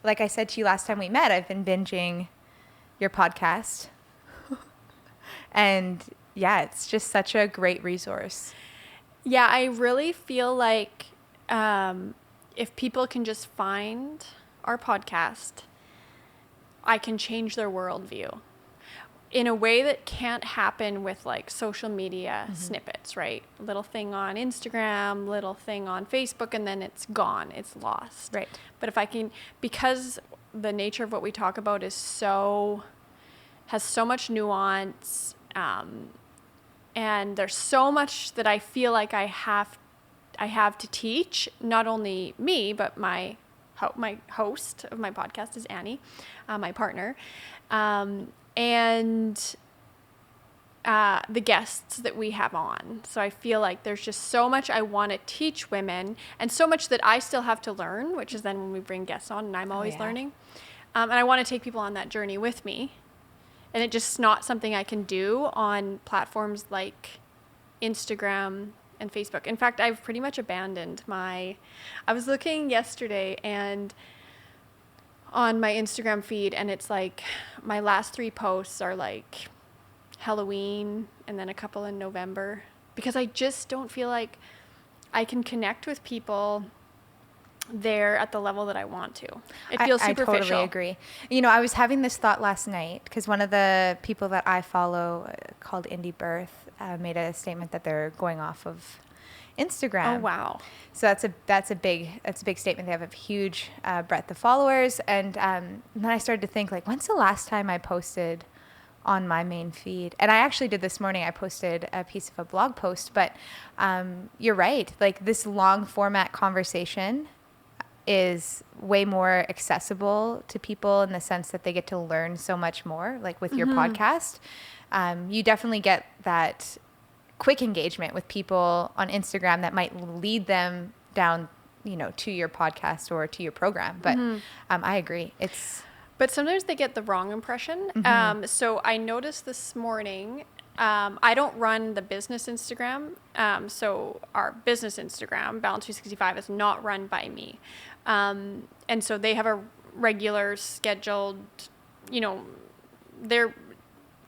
like I said to you last time we met, I've been binging your podcast. And yeah, it's just such a great resource. Yeah, I really feel like if people can just find our podcast, I can change their worldview in a way that can't happen with like social media snippets, right? Little thing on Instagram, little thing on Facebook, and then it's gone. It's lost. Right. But if I can, because the nature of what we talk about has so much nuance, and there's so much that I feel like I have to teach, not only me, but my host of my podcast is Annie, my partner, and the guests that we have on. So I feel like there's just so much I want to teach women, and so much that I still have to learn, which is then when we bring guests on, and I'm always learning. And I want to take people on that journey with me. And it's just not something I can do on platforms like Instagram and Facebook. In fact, I've pretty much abandoned I was looking yesterday and on my Instagram feed, and it's like my last 3 posts are like Halloween and then a couple in November, because I just don't feel like I can connect with people there at the level that I want to. It feels superficial. I totally agree. You know, I was having this thought last night because one of the people that I follow called Indie Birth made a statement that they're going off of Instagram. Oh, wow. So that's a big statement. They have a huge breadth of followers. And then I started to think, like, when's the last time I posted on my main feed? And I actually did this morning. I posted a piece of a blog post, but you're right. Like, this long format conversation is way more accessible to people in the sense that they get to learn so much more, like with your podcast. You definitely get that quick engagement with people on Instagram that might lead them down, you know, to your podcast or to your program. But I agree. But sometimes they get the wrong impression. So I noticed this morning, I don't run the business Instagram. So our business Instagram, Balance 365, is not run by me. And so they have a regular scheduled, you know, they're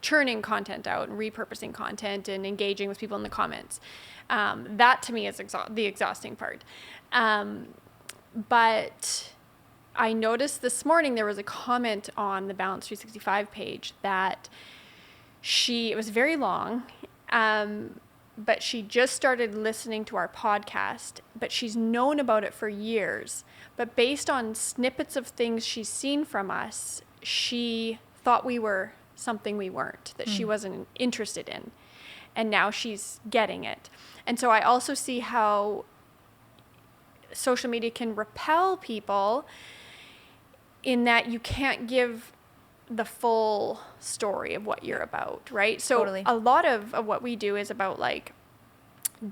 churning content out and repurposing content and engaging with people in the comments. That to me is the exhausting part. But I noticed this morning there was a comment on the Balance 365 page that it was very long, but she just started listening to our podcast, but she's known about it for years. But based on snippets of things she's seen from us, she thought we were something we weren't, that she wasn't interested in. And now she's getting it. And so I also see how social media can repel people in that you can't give the full story of what you're about, right? So Totally. A lot of what we do is about like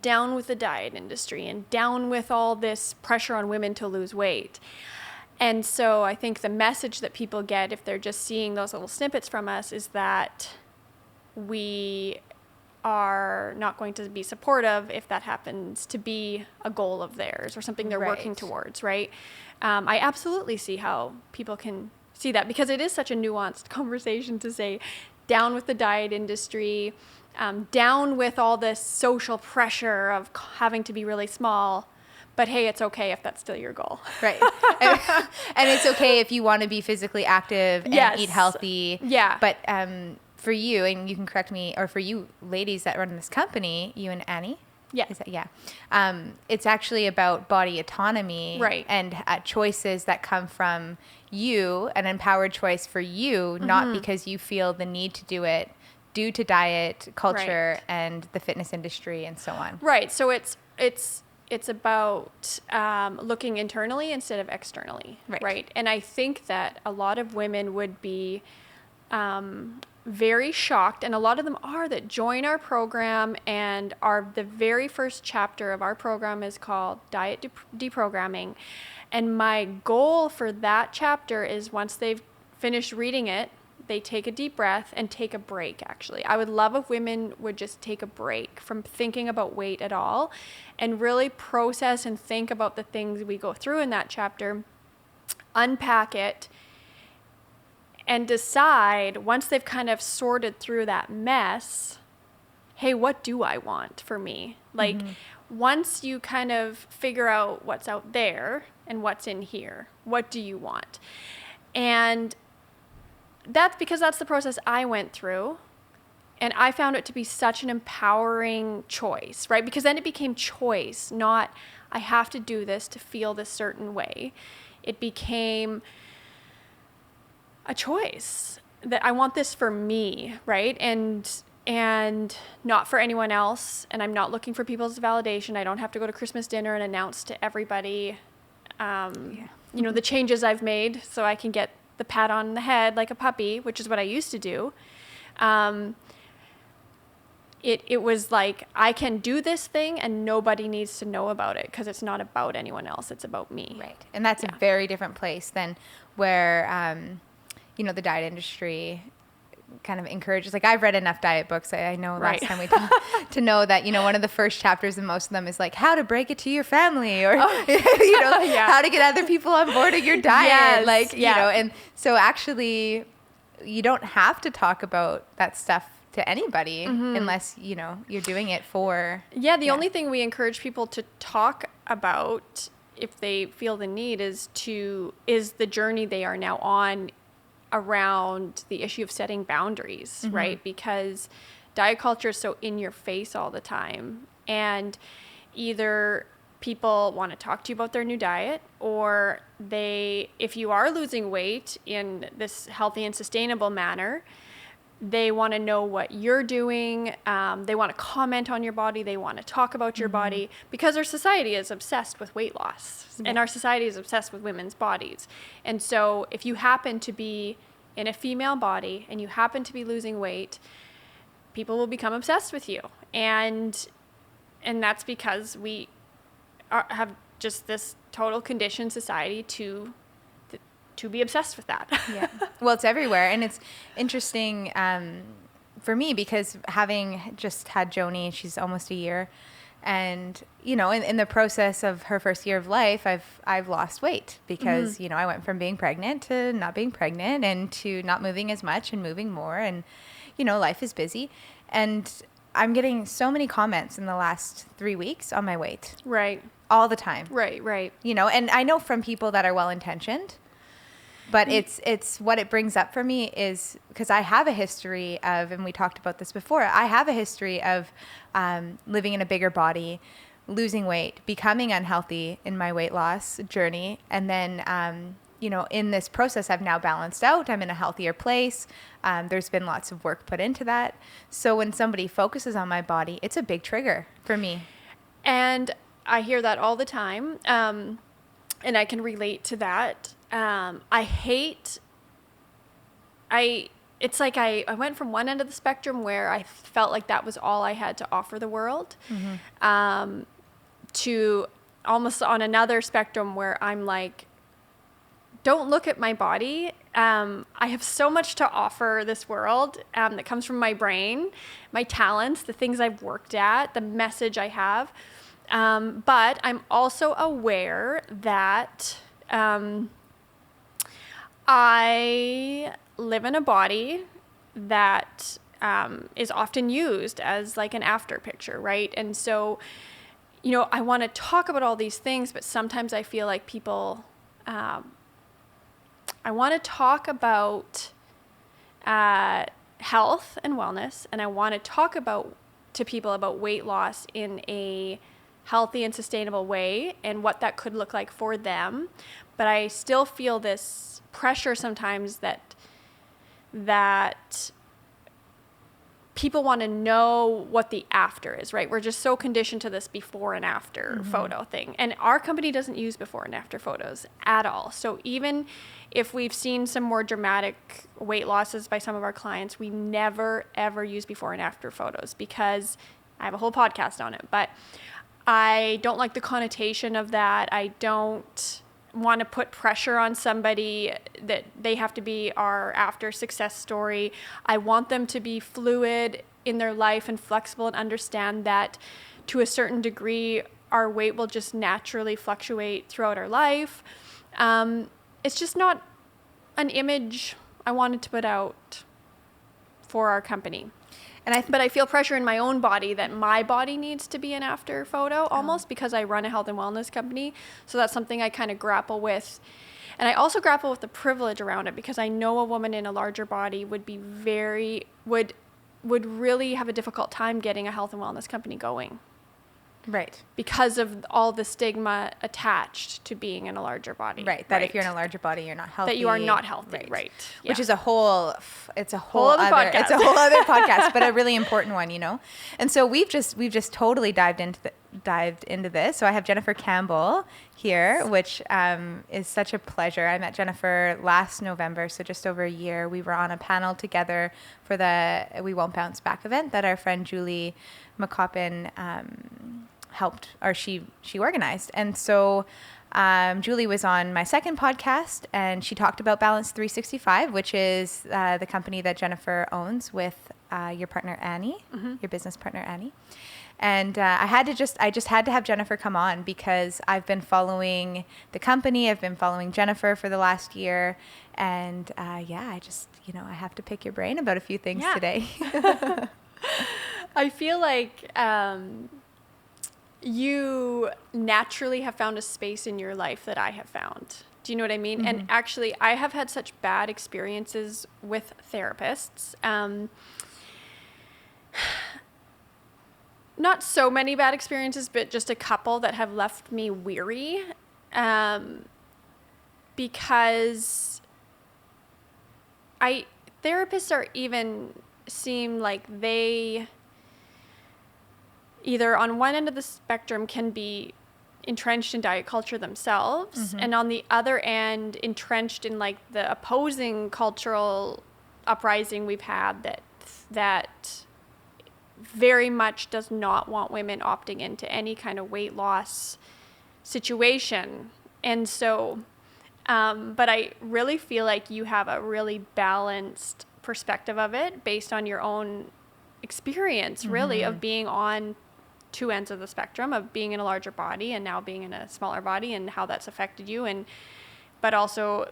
down with the diet industry and down with all this pressure on women to lose weight. And so I think the message that people get if they're just seeing those little snippets from us is that we are not going to be supportive if that happens to be a goal of theirs or something they're working towards, right? I absolutely see how people can see that, because it is such a nuanced conversation to say down with the diet industry, down with all this social pressure of having to be really small, but hey, it's okay if that's still your goal. Right. And it's okay if you want to be physically active and eat healthy. Yeah. But for you, and you can correct me, or for you ladies that run this company, you and Annie? Yeah. It's actually about body autonomy. Right. And choices that come from you, an empowered choice for you, not because you feel the need to do it due to diet culture and the fitness industry and so on. Right. So it's about looking internally instead of externally. Right. And I think that a lot of women would be very shocked, and a lot of them are, that join our program, and the very first chapter of our program is called Diet Deprogramming. And my goal for that chapter is once they've finished reading it, they take a deep breath and take a break, actually. I would love if women would just take a break from thinking about weight at all and really process and think about the things we go through in that chapter. unpack it, and decide, once they've kind of sorted through that mess, hey, what do I want for me? Like, once you kind of figure out what's out there and what's in here, what do you want? And that's because that's the process I went through. And I found it to be such an empowering choice, right? Because then it became choice, not I have to do this to feel this certain way. It became a choice that I want this for me, right? And not for anyone else. And I'm not looking for people's validation. I don't have to go to Christmas dinner and announce to everybody, the changes I've made so I can get the pat on the head like a puppy, which is what I used to do. It was like, I can do this thing and nobody needs to know about it because it's not about anyone else. It's about me. Right. And that's a very different place than where, the diet industry kind of encourages, like, I've read enough diet books. I know last time we talked to know that, one of the first chapters in most of them is like how to break it to your family or, how to get other people on board of your diet. And so actually you don't have to talk about that stuff to anybody unless, you're doing it for. The only thing we encourage people to talk about if they feel the need is the journey they are now on around the issue of setting boundaries, right? Because diet culture is so in your face all the time. And either people want to talk to you about their new diet, or if you are losing weight in this healthy and sustainable manner, they want to know what you're doing. They want to comment on your body. They want to talk about your body, because our society is obsessed with weight loss and our society is obsessed with women's bodies. And so if you happen to be in a female body and you happen to be losing weight, people will become obsessed with you. And that's because we have just this total conditioned society to be obsessed with that. Well, it's everywhere. And it's interesting for me because having just had Joni, she's almost a year. And, in the process of her first year of life, I've lost weight because, I went from being pregnant to not being pregnant and to not moving as much and moving more. And, life is busy. And I'm getting so many comments in the last 3 weeks on my weight. Right. All the time. Right. And I know from people that are well-intentioned. But it's what it brings up for me is because I have a history of, and we talked about this before, I have a history of living in a bigger body, losing weight, becoming unhealthy in my weight loss journey. And then, in this process, I've now balanced out. I'm in a healthier place. There's been lots of work put into that. So when somebody focuses on my body, it's a big trigger for me. And I hear that all the time. And I can relate to that. It's like I went from one end of the spectrum where I felt like that was all I had to offer the world, to almost on another spectrum where I'm like, don't look at my body. I have so much to offer this world that comes from my brain, my talents, the things I've worked at, the message I have. But I'm also aware that I live in a body that is often used as like an after picture, right? And so, I want to talk about all these things, but sometimes I feel like people, I want to talk about health and wellness, and I want to talk to people about weight loss in a healthy and sustainable way and what that could look like for them. But I still feel this pressure sometimes that people want to know what the after is, right? We're just so conditioned to this before and after photo thing. And our company doesn't use before and after photos at all. So even if we've seen some more dramatic weight losses by some of our clients, we never, ever use before and after photos because I have a whole podcast on it. But I don't like the connotation of that. I don't want to put pressure on somebody that they have to be our after success story. I want them to be fluid in their life and flexible and understand that to a certain degree, our weight will just naturally fluctuate throughout our life. it's just not an image I wanted to put out for our company. But I feel pressure in my own body that my body needs to be an after photo almost because I run a health and wellness company. So that's something I kind of grapple with. And I also grapple with the privilege around it because I know a woman in a larger body would be would really have a difficult time getting a health and wellness company going. Right. Because of all the stigma attached to being in a larger body. Right. That if you're in a larger body, you're not healthy. That you are not healthy. Right. Yeah. Which is it's a whole other podcast. It's a whole other podcast, but a really important one, you know? And so we've just totally dived into this. So I have Jennifer Campbell here, which is such a pleasure. I met Jennifer last November, so just over a year. We were on a panel together for the We Won't Bounce Back event that our friend Julie McCoppin helped, or she organized. And so Julie was on my second podcast, and she talked about Balance 365, which is the company that Jennifer owns with your partner Annie, your business partner Annie. And I just had to have Jennifer come on because I've been following the company. I've been following Jennifer for the last year, and I have to pick your brain about a few things today. I feel like you naturally have found a space in your life that I have found. Do you know what I mean? Mm-hmm. And actually, I have had such bad experiences with therapists. Not so many bad experiences, but just a couple that have left me weary. Because therapists are even seem like they either on one end of the spectrum can be entrenched in diet culture themselves, and on the other end entrenched in like the opposing cultural uprising we've had that very much does not want women opting into any kind of weight loss situation. And so but I really feel like you have a really balanced perspective of it based on your own experience, really, of being on two ends of the spectrum, of being in a larger body and now being in a smaller body, and how that's affected you, but also,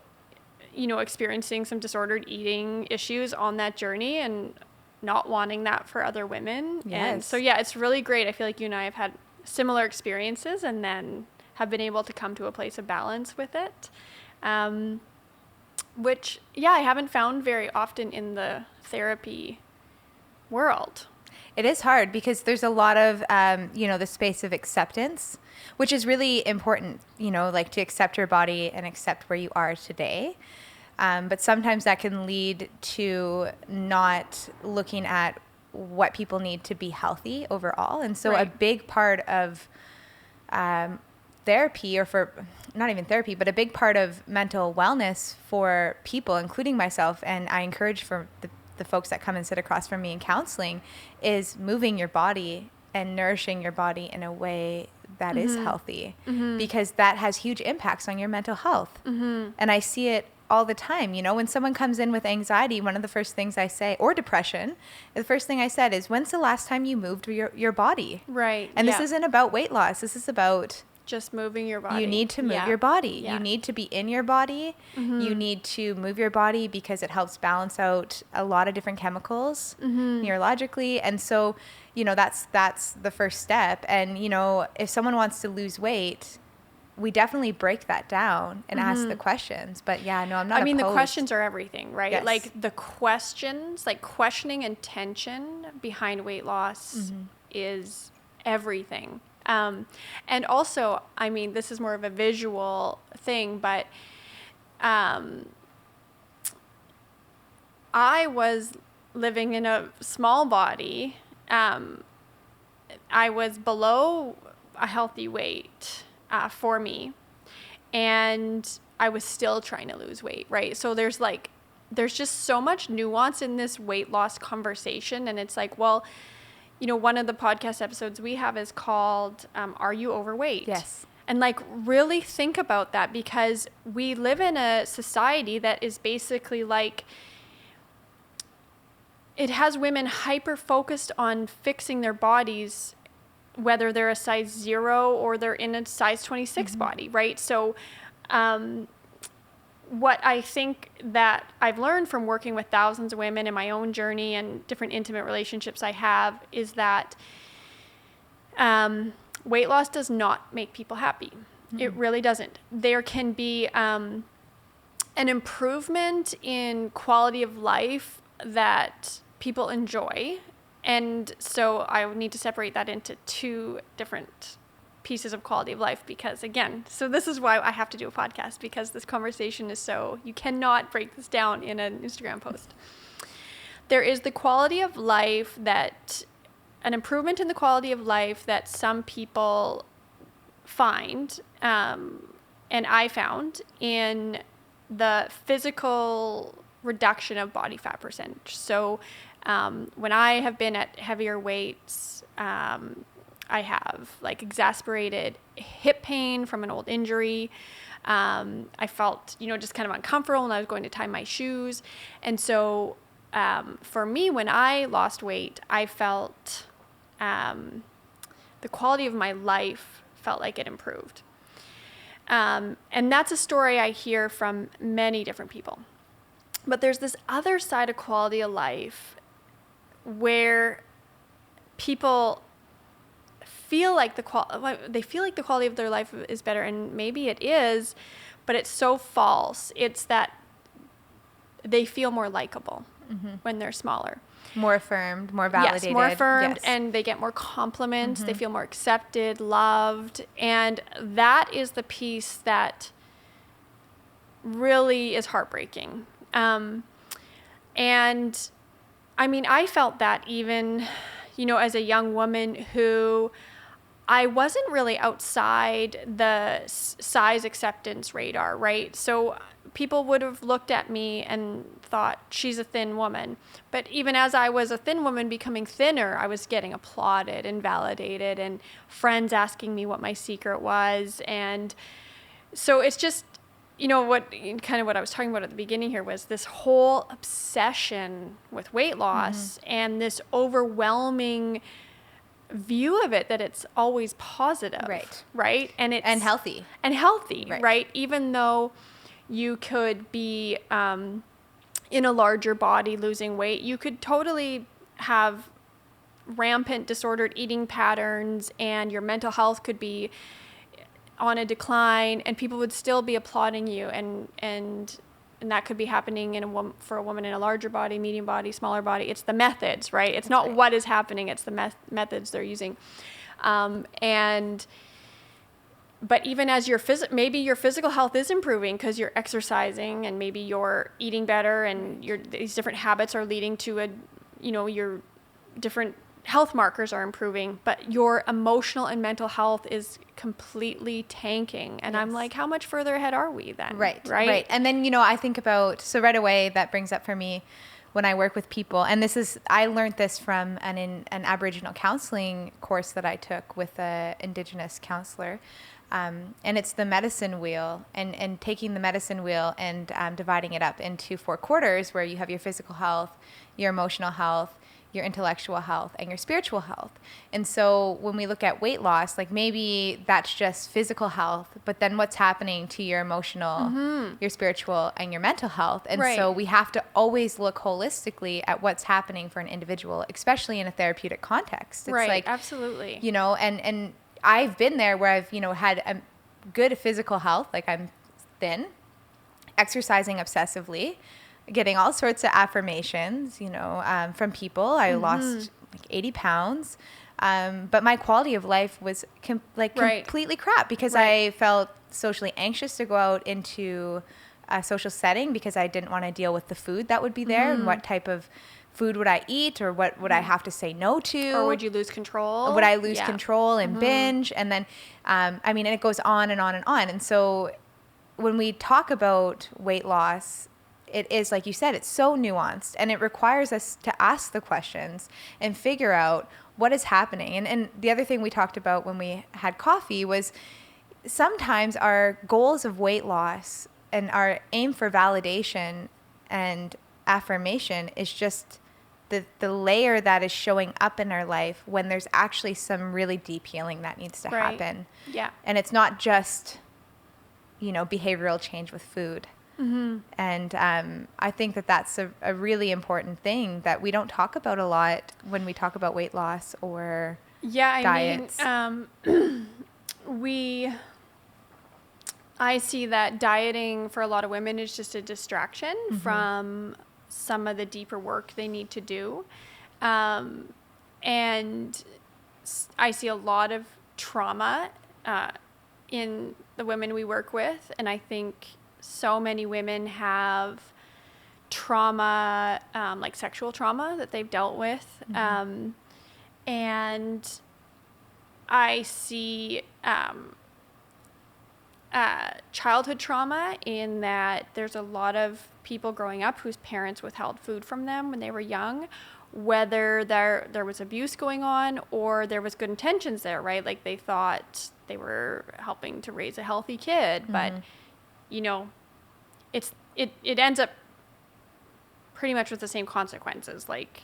you know, experiencing some disordered eating issues on that journey and not wanting that for other women. Yes. And so, yeah, it's really great. I feel like you and I have had similar experiences and then have been able to come to a place of balance with it. Which, I haven't found very often in the therapy world. It is hard because there's a lot of, the space of acceptance, which is really important, like to accept your body and accept where you are today. But sometimes that can lead to not looking at what people need to be healthy overall. And so a big part of therapy, or for not even therapy, but a big part of mental wellness for people, including myself, and I encourage for the folks that come and sit across from me in counseling, is moving your body and nourishing your body in a way that is healthy, because that has huge impacts on your mental health. And I see it all the time. When someone comes in with anxiety, one of the first things I say, or depression, the first thing I said is, when's the last time you moved your body? Right. And this isn't about weight loss. This is about just moving your body. You need to move your body. You need to be in your body. You need to move your body because it helps balance out a lot of different chemicals neurologically. And so, that's the first step. And, if someone wants to lose weight, we definitely break that down and ask the questions. But I'm not opposed. The questions are everything, right? Yes. Like the questions, like questioning intention behind weight loss is everything. And also, this is more of a visual thing, but I was living in a small body. I was below a healthy weight for me, and I was still trying to lose weight, right? So there's just so much nuance in this weight loss conversation, and it's like, well, one of the podcast episodes we have is called, Are You Overweight? Yes. And really think about that, because we live in a society that is basically it has women hyper focused on fixing their bodies, whether they're a size 0 or they're in a size 26 body, right? So what I think that I've learned from working with thousands of women in my own journey and different intimate relationships I have is that weight loss does not make people happy. Mm-hmm. It really doesn't. There can be an improvement in quality of life that people enjoy. And so I would need to separate that into two different pieces of quality of life because, again, so this is why I have to do a podcast, because this conversation is so, you cannot break this down in an Instagram post. There is the quality of life that, an improvement in the quality of life that some people find, and I found in the physical reduction of body fat percentage. So when I have been at heavier weights, I have like exacerbated hip pain from an old injury. I felt, just kind of uncomfortable when I was going to tie my shoes. And so for me, when I lost weight, I felt the quality of my life felt like it improved. And that's a story I hear from many different people. But there's this other side of quality of life where people feel like the quality of their life is better, and maybe it is, but it's so false. It's that they feel more likable when they're smaller. More affirmed, more validated. Yes, more affirmed, yes. And they get more compliments. They feel more accepted, loved, and that is the piece that really is heartbreaking. And I mean, I felt that even, as a young woman who I wasn't really outside the size acceptance radar, right? So people would have looked at me and thought, she's a thin woman. But even as I was a thin woman becoming thinner, I was getting applauded and validated and friends asking me what my secret was. And so it's just, what I was talking about at the beginning here was this whole obsession with weight loss and this overwhelming view of it that it's always positive, right, and healthy, right? Even though you could be in a larger body losing weight, you could totally have rampant disordered eating patterns, and your mental health could be on a decline, and people would still be applauding you, and that could be happening for a woman in a larger body, medium body, smaller body. It's the methods, right? It's not what is happening. It's the methods they're using. But even as maybe your physical health is improving because you're exercising, and maybe you're eating better, and these different habits are leading to your different health markers are improving, but your emotional and mental health is completely tanking. And I'm like, how much further ahead are we then? Right. And then, I think about, so right away that brings up for me when I work with people, and I learned this from an Aboriginal counseling course that I took with an Indigenous counselor. And it's the medicine wheel, and taking the medicine wheel and dividing it up into 4 quarters where you have your physical health, your emotional health, your intellectual health, and your spiritual health. And so when we look at weight loss, like maybe that's just physical health, but then what's happening to your emotional, your spiritual, and your mental health. And so we have to always look holistically at what's happening for an individual, especially in a therapeutic context. It's like, absolutely. And I've been there where I've, had a good physical health, like I'm thin, exercising obsessively, getting all sorts of affirmations, from people. I lost like 80 pounds. But my quality of life was completely crap because I felt socially anxious to go out into a social setting because I didn't want to deal with the food that would be there and what type of food would I eat, or what would I have to say no to? Or would you lose control? Would I lose control and binge? And then, and it goes on and on and on. And so when we talk about weight loss, it is, like you said, it's so nuanced, and it requires us to ask the questions and figure out what is happening. And the other thing we talked about when we had coffee was sometimes our goals of weight loss and our aim for validation and affirmation is just the layer that is showing up in our life when there's actually some really deep healing that needs to happen. Yeah. And it's not just, behavioral change with food. And I think that that's a really important thing that we don't talk about a lot when we talk about weight loss or diets. I see that dieting for a lot of women is just a distraction from some of the deeper work they need to do. And I see a lot of trauma in the women we work with. And I think so many women have trauma, like sexual trauma that they've dealt with. And I see childhood trauma in that there's a lot of people growing up whose parents withheld food from them when they were young, whether there was abuse going on or there was good intentions there, right? Like they thought they were helping to raise a healthy kid, but you know, it ends up pretty much with the same consequences. Like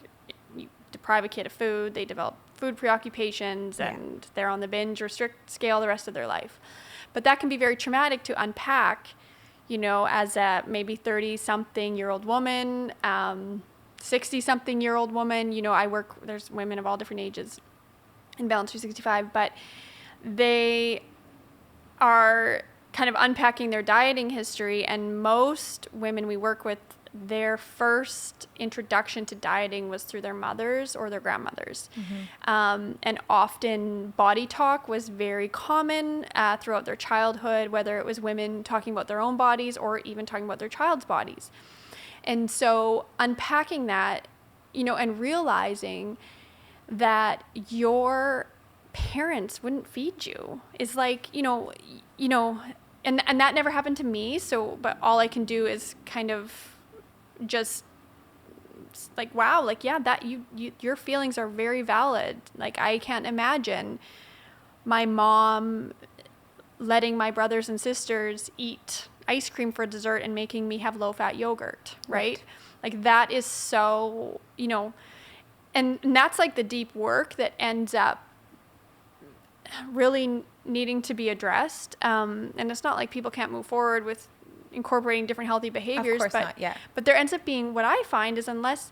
you deprive a kid of food, they develop food preoccupations, and they're on the binge or strict scale the rest of their life. But that can be very traumatic to unpack, you know, as a maybe 30-something-year-old woman, 60-something-year-old woman. You know, there's women of all different ages in Balance 365, but they are kind of unpacking their dieting history, and most women we work with, their first introduction to dieting was through their mothers or their grandmothers. And often body talk was very common throughout their childhood, whether it was women talking about their own bodies or even talking about their child's bodies. And so unpacking that, you know, and realizing that your parents wouldn't feed you is like, you know, and that never happened to me. So, but all I can do is kind of just like, wow, like, yeah, that your feelings are very valid. Like, I can't imagine my mom letting my brothers and sisters eat ice cream for dessert and making me have low-fat yogurt, right? Like, that is so, you know, and that's like the deep work that ends up really needing to be addressed. And it's not like people can't move forward with incorporating different healthy behaviors. Of course not, yeah. But there ends up being, what I find is, unless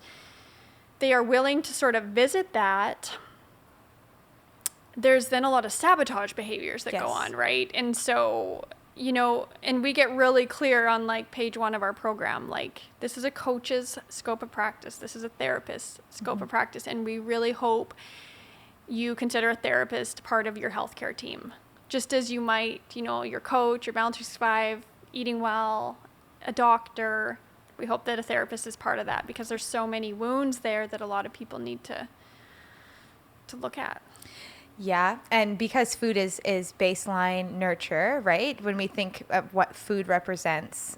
they are willing to sort of visit that, there's then a lot of sabotage behaviors that go on, right? And so, you know, and we get really clear on like page 1 of our program, like, this is a coach's scope of practice. This is a therapist's scope of practice. And we really hope you consider a therapist part of your healthcare team. Just as you might, you know, your coach, your Balance 365, eating well, a doctor. We hope that a therapist is part of that, because there's so many wounds there that a lot of people need to look at. Yeah, and because food is baseline nurture, right? When we think of what food represents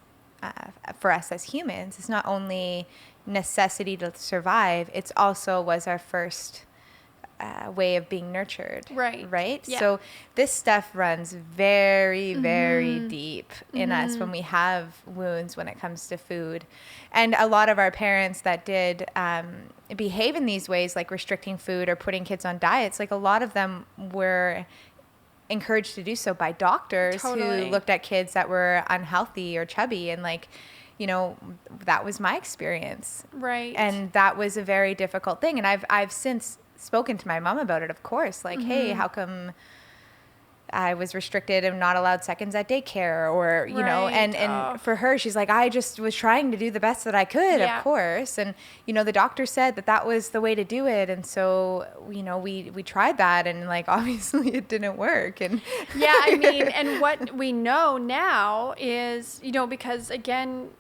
for us as humans, it's not only necessity to survive, it's also was our first way of being nurtured. Right? Yeah. So this stuff runs very, very deep in us when we have wounds when it comes to food. And a lot of our parents that did behave in these ways, like restricting food or putting kids on diets, like a lot of them were encouraged to do so by doctors who looked at kids that were unhealthy or chubby, and like, you know, that was my experience. Right. And that was a very difficult thing. And I've since spoken to my mom about it, of course, like, hey, how come I was restricted and not allowed seconds at daycare, or, you know, and for her, she's like, I just was trying to do the best that I could, of course. And, you know, the doctor said that was the way to do it. And so, you know, we tried that, and like, obviously it didn't work. And yeah, I mean, and what we know now is, you know, because again,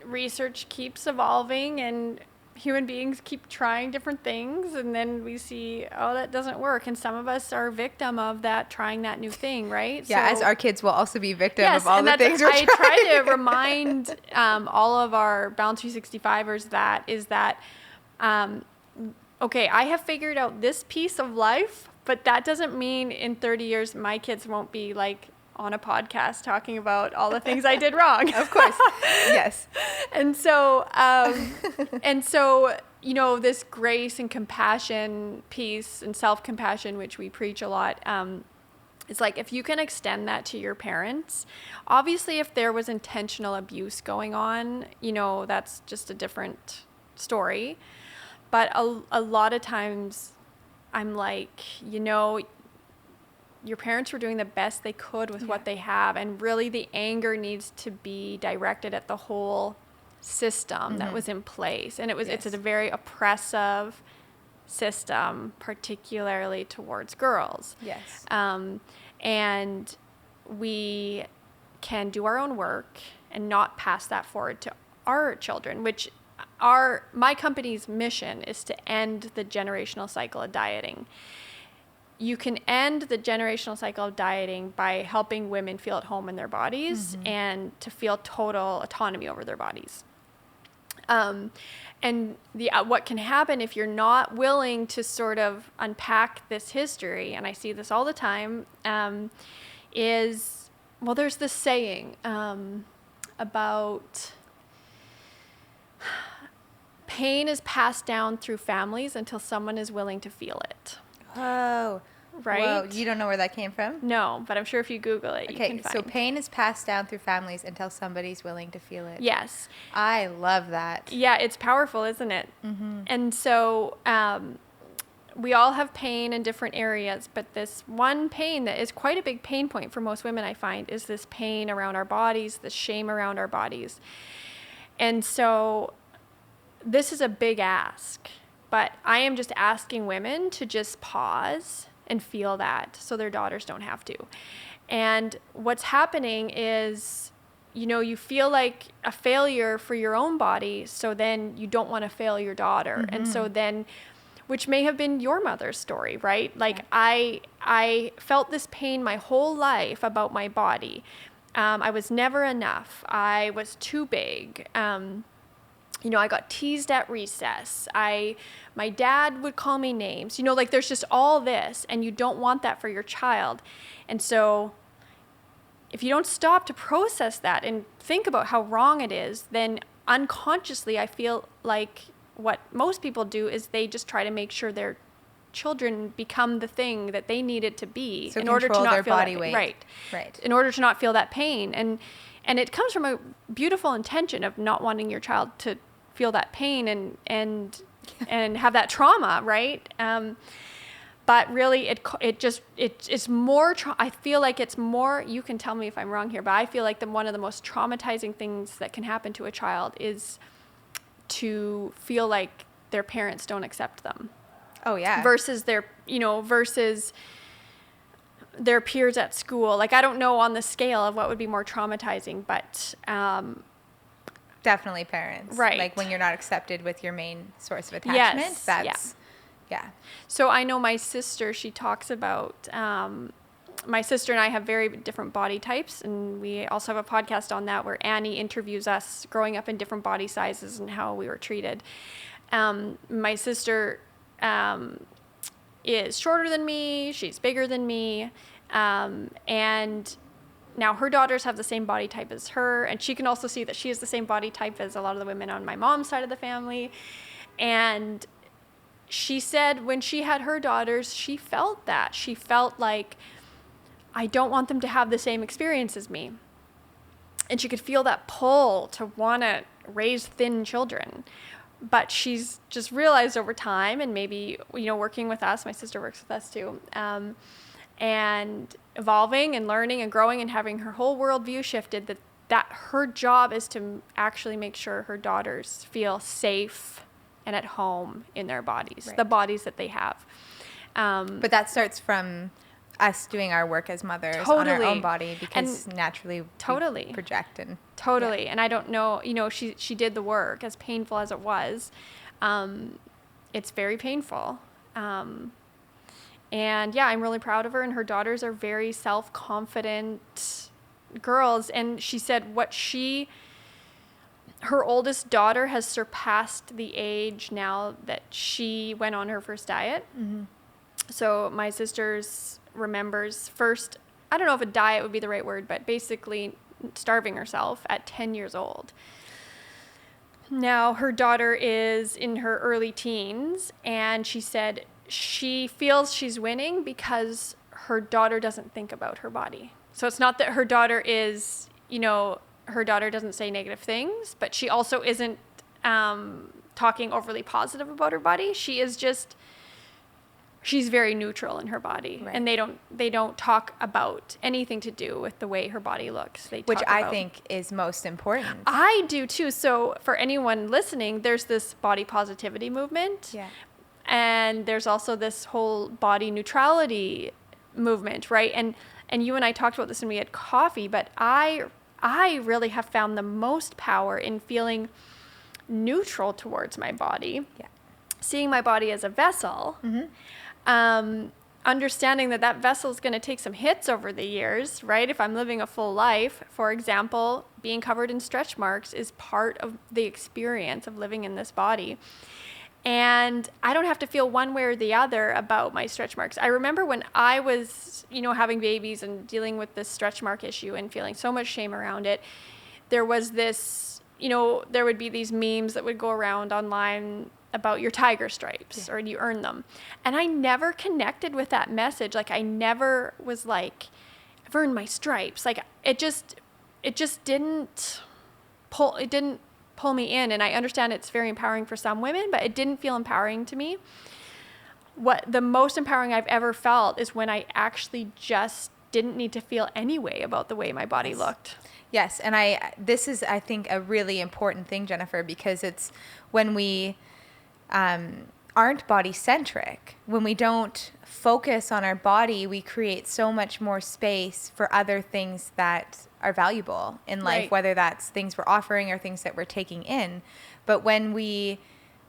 research keeps evolving and human beings keep trying different things, and then we see, oh, that doesn't work, and some of us are victim of that, trying that new thing, right? Yeah, so, as our kids will also be victim of all the things we're trying. I try to remind all of our Balance 365ers that okay, I have figured out this piece of life, but that doesn't mean in 30 years my kids won't be like on a podcast talking about all the things I did wrong. Of course. Yes. And so, you know, this grace and compassion piece and self-compassion, which we preach a lot, It's like, if you can extend that to your parents, obviously if there was intentional abuse going on, you know, that's just a different story. But a lot of times I'm like, you know, your parents were doing the best they could with what they have. And really the anger needs to be directed at the whole system that was in place. And it's a very oppressive system, particularly towards girls. Yes. And we can do our own work and not pass that forward to our children, which my company's mission is to end the generational cycle of dieting. You can end the generational cycle of dieting by helping women feel at home in their bodies and to feel total autonomy over their bodies. And what can happen if you're not willing to sort of unpack this history, and I see this all the time, is, well, there's this saying about pain is passed down through families until someone is willing to feel it. Oh. Right? Whoa, you don't know where that came from? No, but I'm sure if you Google it, you can find. So pain is passed down through families until somebody's willing to feel it. Yes. I love that. Yeah, it's powerful, isn't it? Mm-hmm. And so we all have pain in different areas, but this one pain that is quite a big pain point for most women, I find, is this pain around our bodies, the shame around our bodies. And so this is a big ask, but I am just asking women to just pause and feel that so their daughters don't have to. And what's happening is, you know, you feel like a failure for your own body, so then you don't want to fail your daughter. And so then, which may have been your mother's story, right? Like, I felt this pain my whole life about my body. I was never enough. I was too big. You know, I got teased at recess. My dad would call me names. You know, like, there's just all this, and you don't want that for your child. And so if you don't stop to process that and think about how wrong it is, then unconsciously I feel like what most people do is they just try to make sure their children become the thing that they need it to be, so in order to not their feel body that weight. Right. In order to not feel that pain. And it comes from a beautiful intention of not wanting your child to feel that pain and have that trauma, right? But really, it's more. I feel like it's more. You can tell me if I'm wrong here, but I feel like one of the most traumatizing things that can happen to a child is to feel like their parents don't accept them. Oh yeah. Versus their peers at school. Like, I don't know on the scale of what would be more traumatizing, but definitely parents. Right. Like, when you're not accepted with your main source of attachment. Yes. That's yeah. So I know my sister, she talks about, my sister and I have very different body types, and we also have a podcast on that where Annie interviews us growing up in different body sizes and how we were treated. My sister is shorter than me, she's bigger than me, and now her daughters have the same body type as her, and she can also see that she has the same body type as a lot of the women on my mom's side of the family. And she said when she had her daughters, she felt that. She felt like, I don't want them to have the same experience as me. And she could feel that pull to want to raise thin children. But she's just realized over time, and maybe, you know, working with us, my sister works with us too, and evolving and learning and growing and having her whole worldview shifted, that her job is to actually make sure her daughters feel safe and at home in their bodies, the bodies that they have. But that starts from us doing our work as mothers on our own body, because naturally we project and and I don't know, you know, she did the work, as painful as it was. It's very painful. And yeah, I'm really proud of her, and her daughters are very self-confident girls. And she said her oldest daughter has surpassed the age now that she went on her first diet. Mm-hmm. So my sister's remembers first, I don't know if a diet would be the right word, but basically starving herself at 10 years old. Now her daughter is in her early teens, and she said she feels she's winning because her daughter doesn't think about her body. So it's not that her daughter is, her daughter doesn't say negative things, but she also isn't talking overly positive about her body. She's very neutral in her body, right. And they don't talk about anything to do with the way her body looks. Which I think is most important. I do too. So for anyone listening, there's this body positivity movement. Yeah. And there's also this whole body neutrality movement, right? And you and I talked about this when we had coffee, but I really have found the most power in feeling neutral towards my body. Yeah. Seeing my body as a vessel. Mm-hmm. Understanding that vessel is going to take some hits over the years, right? If I'm living a full life, for example, being covered in stretch marks is part of the experience of living in this body. And I don't have to feel one way or the other about my stretch marks. I remember when I was, having babies and dealing with this stretch mark issue and feeling so much shame around it, there was this, there would be these memes that would go around online about your tiger stripes, or you earn them. And I never connected with that message. Like I never was like, I've earned my stripes. Like it just didn't pull me in. And I understand it's very empowering for some women, but it didn't feel empowering to me. What the most empowering I've ever felt is when I actually just didn't need to feel any way about the way my body looked. Yes. And this is, I think, a really important thing, Jennifer, because it's when we aren't body-centric, when we don't focus on our body, we create so much more space for other things that are valuable in life, right. Whether that's things we're offering or things that we're taking in. But when we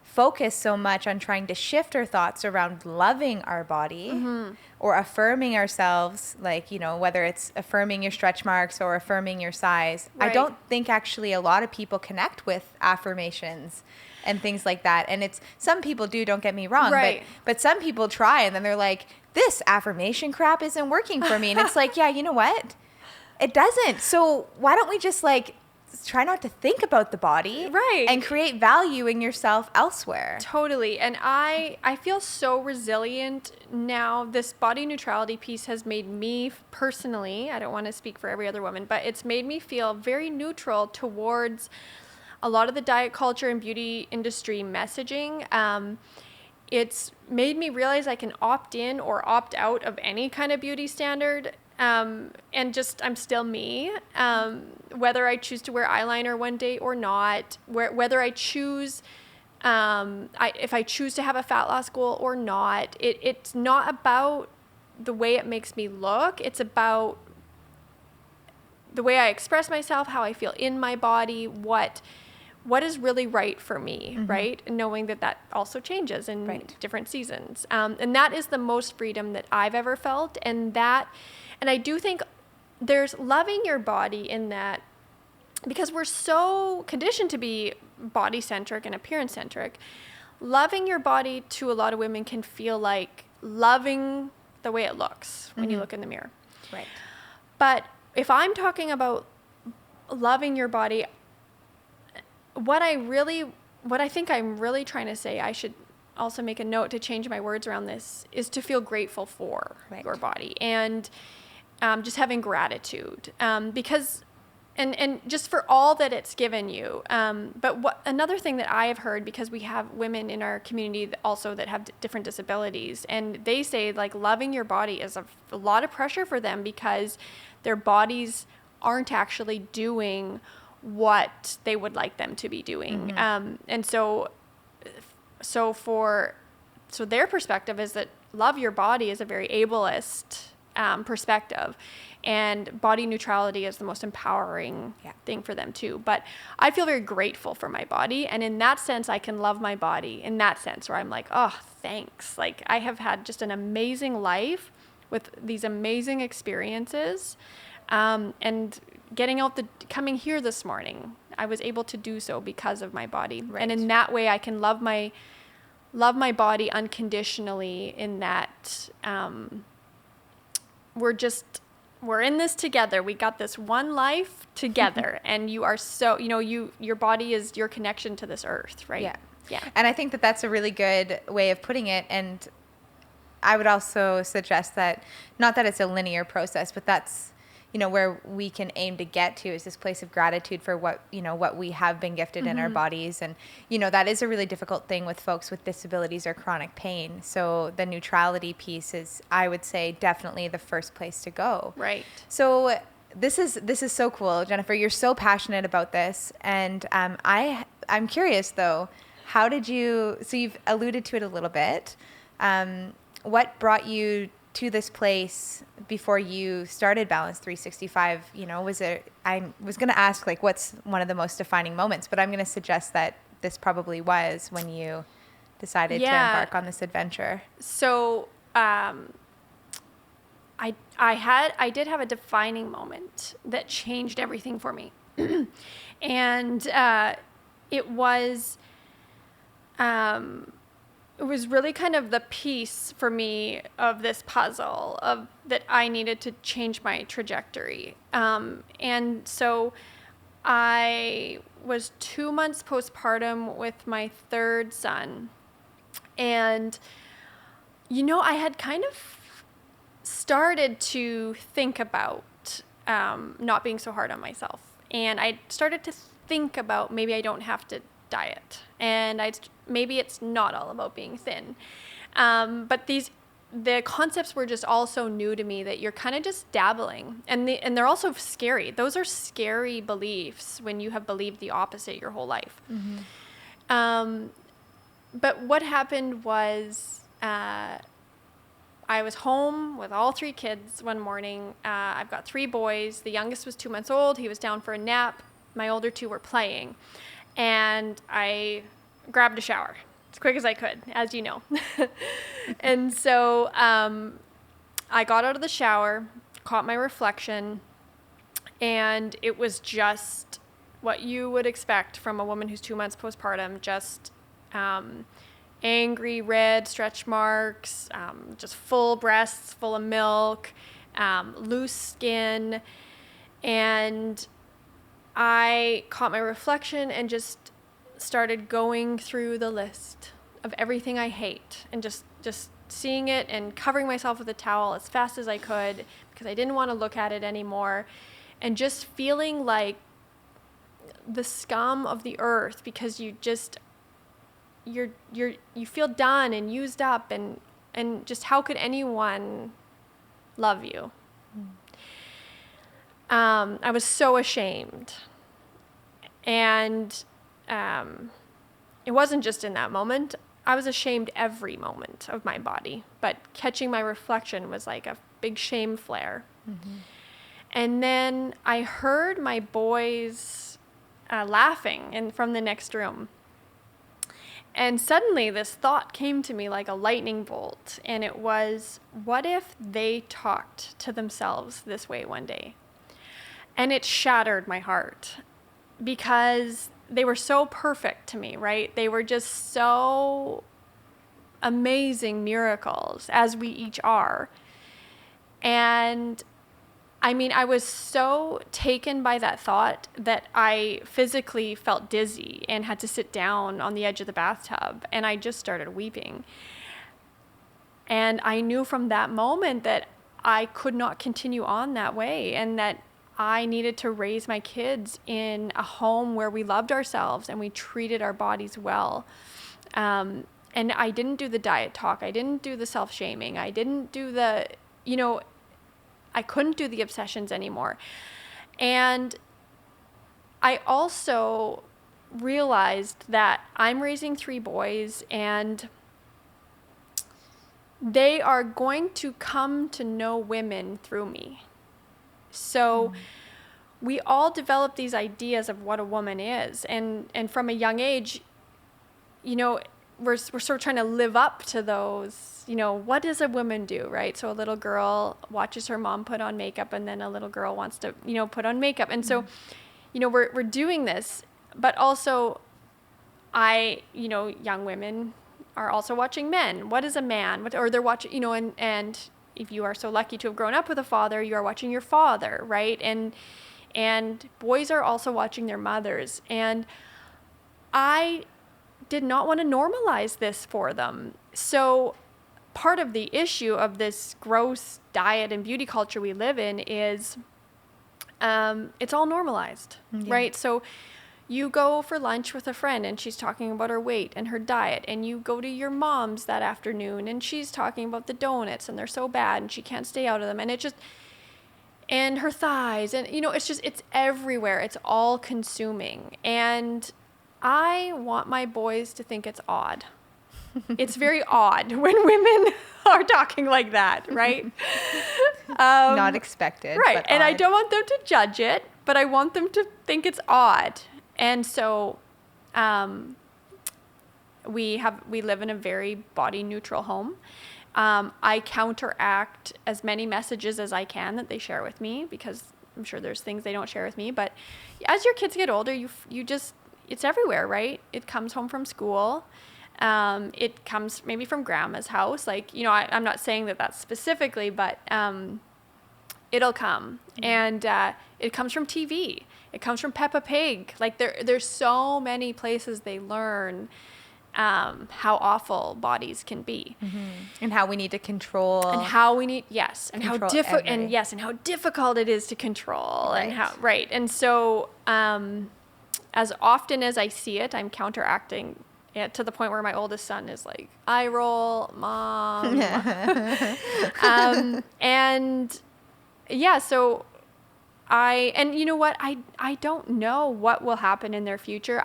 focus so much on trying to shift our thoughts around loving our body, mm-hmm. or affirming ourselves, like, whether it's affirming your stretch marks or affirming your size, right. I don't think actually a lot of people connect with affirmations and things like that. And it's, some people do, don't get me wrong, right. but some people try and then they're like, this affirmation crap isn't working for me. And it's like, yeah, you know what? It doesn't. So why don't we just try not to think about the body, right. and create value in yourself elsewhere. Totally. And I feel so resilient now. This body neutrality piece has made me personally, I don't want to speak for every other woman, but it's made me feel very neutral towards a lot of the diet culture and beauty industry messaging. It's made me realize I can opt in or opt out of any kind of beauty standard. And just, I'm still me, whether I choose to wear eyeliner one day or not, whether I choose, if I choose to have a fat loss goal or not, it's not about the way it makes me look. It's about the way I express myself, how I feel in my body, what is really right for me, mm-hmm. right? And knowing that also changes in right. different seasons. And that is the most freedom that I've ever felt. And I do think there's loving your body in that, because we're so conditioned to be body-centric and appearance-centric. Loving your body to a lot of women can feel like loving the way it looks when mm-hmm. you look in the mirror. Right. But if I'm talking about loving your body, what I think I'm really trying to say, I should also make a note to change my words around this, is to feel grateful for right. your body and just having gratitude because and just for all that it's given you. But another thing that I have heard, because we have women in our community also that have different disabilities, and they say loving your body is a lot of pressure for them because their bodies aren't actually doing what they would like them to be doing. Mm-hmm. And so their perspective is that love your body is a very ableist perspective, and body neutrality is the most empowering thing for them too. But I feel very grateful for my body, and in that sense I can love my body in that sense where I'm like, oh, thanks. I have had just an amazing life with these amazing experiences, and coming here this morning, I was able to do so because of my body. Right. And in that way I can love my body unconditionally, in that we're in this together. We got this one life together, and you are so, your body is your connection to this earth, right? Yeah. And I think that that's a really good way of putting it. And I would also suggest that, not that it's a linear process, but that's, where we can aim to get to, is this place of gratitude for what we have been gifted in our bodies. And, that is a really difficult thing with folks with disabilities or chronic pain. So the neutrality piece is, I would say, definitely the first place to go. Right. So this is so cool, Jennifer. You're so passionate about this. And I'm curious, though, how did you, so you've alluded to it a little bit. What brought you to this place before you started Balance 365? I was going to ask, like, what's one of the most defining moments, but I'm going to suggest that this probably was when you decided to embark on this adventure. So, I did have a defining moment that changed everything for me. And, it was really kind of the piece for me of this puzzle that I needed to change my trajectory. And so I was 2 months postpartum with my third son. And, I had kind of started to think about not being so hard on myself. And I started to think about maybe I don't have to diet, and maybe it's not all about being thin, but the concepts were just all so new to me that you're kind of just dabbling, and they're also scary. Those are scary beliefs when you have believed the opposite your whole life. But what happened was I was home with all 3 kids one morning. I've got 3 boys. The youngest was 2 months old. He was down for a nap. My older 2 were playing. And I grabbed a shower as quick as I could, as you know. And so I got out of the shower, caught my reflection, and it was just what you would expect from a woman who's 2 months postpartum, just angry, red stretch marks, just full breasts, full of milk, loose skin, and I caught my reflection and just started going through the list of everything I hate, and just seeing it and covering myself with a towel as fast as I could because I didn't want to look at it anymore, and just feeling like the scum of the earth because you feel done and used up, and just how could anyone love you? I was so ashamed, and it wasn't just in that moment. I was ashamed every moment of my body, but catching my reflection was like a big shame flare. And then I heard my boys laughing from the next room, and suddenly this thought came to me like a lightning bolt, and it was, what if they talked to themselves this way one day? And it shattered my heart because they were so perfect to me, right? They were just so amazing miracles, as we each are. And I mean, I was so taken by that thought that I physically felt dizzy and had to sit down on the edge of the bathtub, and I just started weeping. And I knew from that moment that I could not continue on that way, and that I needed to raise my kids in a home where we loved ourselves and we treated our bodies well. And I didn't do the diet talk. I didn't do the self-shaming. I didn't do I couldn't do the obsessions anymore. And I also realized that I'm raising 3 boys, and they are going to come to know women through me. So we all develop these ideas of what a woman is. And from a young age, we're sort of trying to live up to those, what does a woman do, right? So a little girl watches her mom put on makeup, and then a little girl wants to, put on makeup. And so, we're doing this, but also young women are also watching men. What is a man? Or they're watching, and if you are so lucky to have grown up with a father, you are watching your father, right? And boys are also watching their mothers. And I did not want to normalize this for them. So part of the issue of this gross diet and beauty culture we live in is it's all normalized, right? So you go for lunch with a friend and she's talking about her weight and her diet, and you go to your mom's that afternoon and she's talking about the donuts and they're so bad and she can't stay out of them, and it just, and her thighs, and it's everywhere. It's all consuming. And I want my boys to think it's odd. It's very odd when women are talking like that, right? Not expected. Right. But and odd. I don't want them to judge it, but I want them to think it's odd. And so we live in a very body neutral home. I counteract as many messages as I can that they share with me, because I'm sure there's things they don't share with me. But as your kids get older, you just, it's everywhere, right? It comes home from school. It comes maybe from grandma's house. Like, I'm not saying that that's specifically, but it'll come. And it comes from TV. It comes from Peppa Pig. Like, there's so many places they learn how awful bodies can be, and how we need to control, and how we need and how difficult and how difficult it is to control, right. And so as often as I see it, I'm counteracting it to the point where my oldest son is like, eye roll, Mom. So and you know what? I don't know what will happen in their future.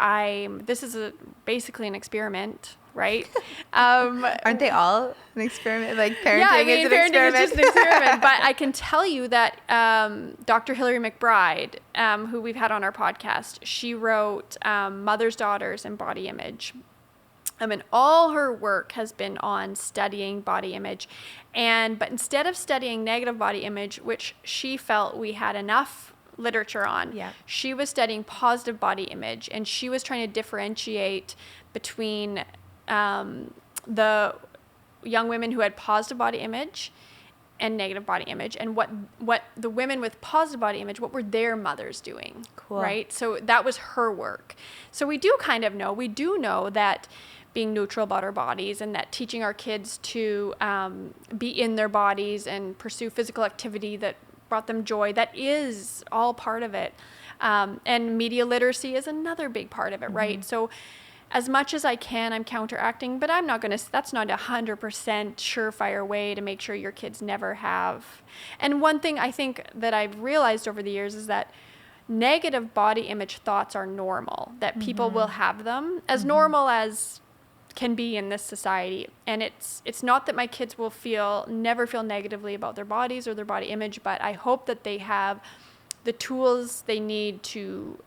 This is basically an experiment, right? Aren't they all an experiment? Like, parenting is an experiment. Is just an experiment. But I can tell you that Dr. Hillary McBride, who we've had on our podcast, she wrote Mother's Daughters and Body Image. And all her work has been on studying body image. But instead of studying negative body image, which she felt we had enough literature on, she was studying positive body image. And she was trying to differentiate between the young women who had positive body image and negative body image, and what the women with positive body image, what were their mothers doing, right? So that was her work. So we do know that being neutral about our bodies, and that teaching our kids to be in their bodies and pursue physical activity that brought them joy, that is all part of it. And media literacy is another big part of it, right? So as much as I can, I'm counteracting, but that's not 100% surefire way to make sure your kids never have. And one thing I think that I've realized over the years is that negative body image thoughts are normal, that people will have them, as normal as can be in this society. And it's not that my kids will never feel negatively about their bodies or their body image, but I hope that they have the tools they need to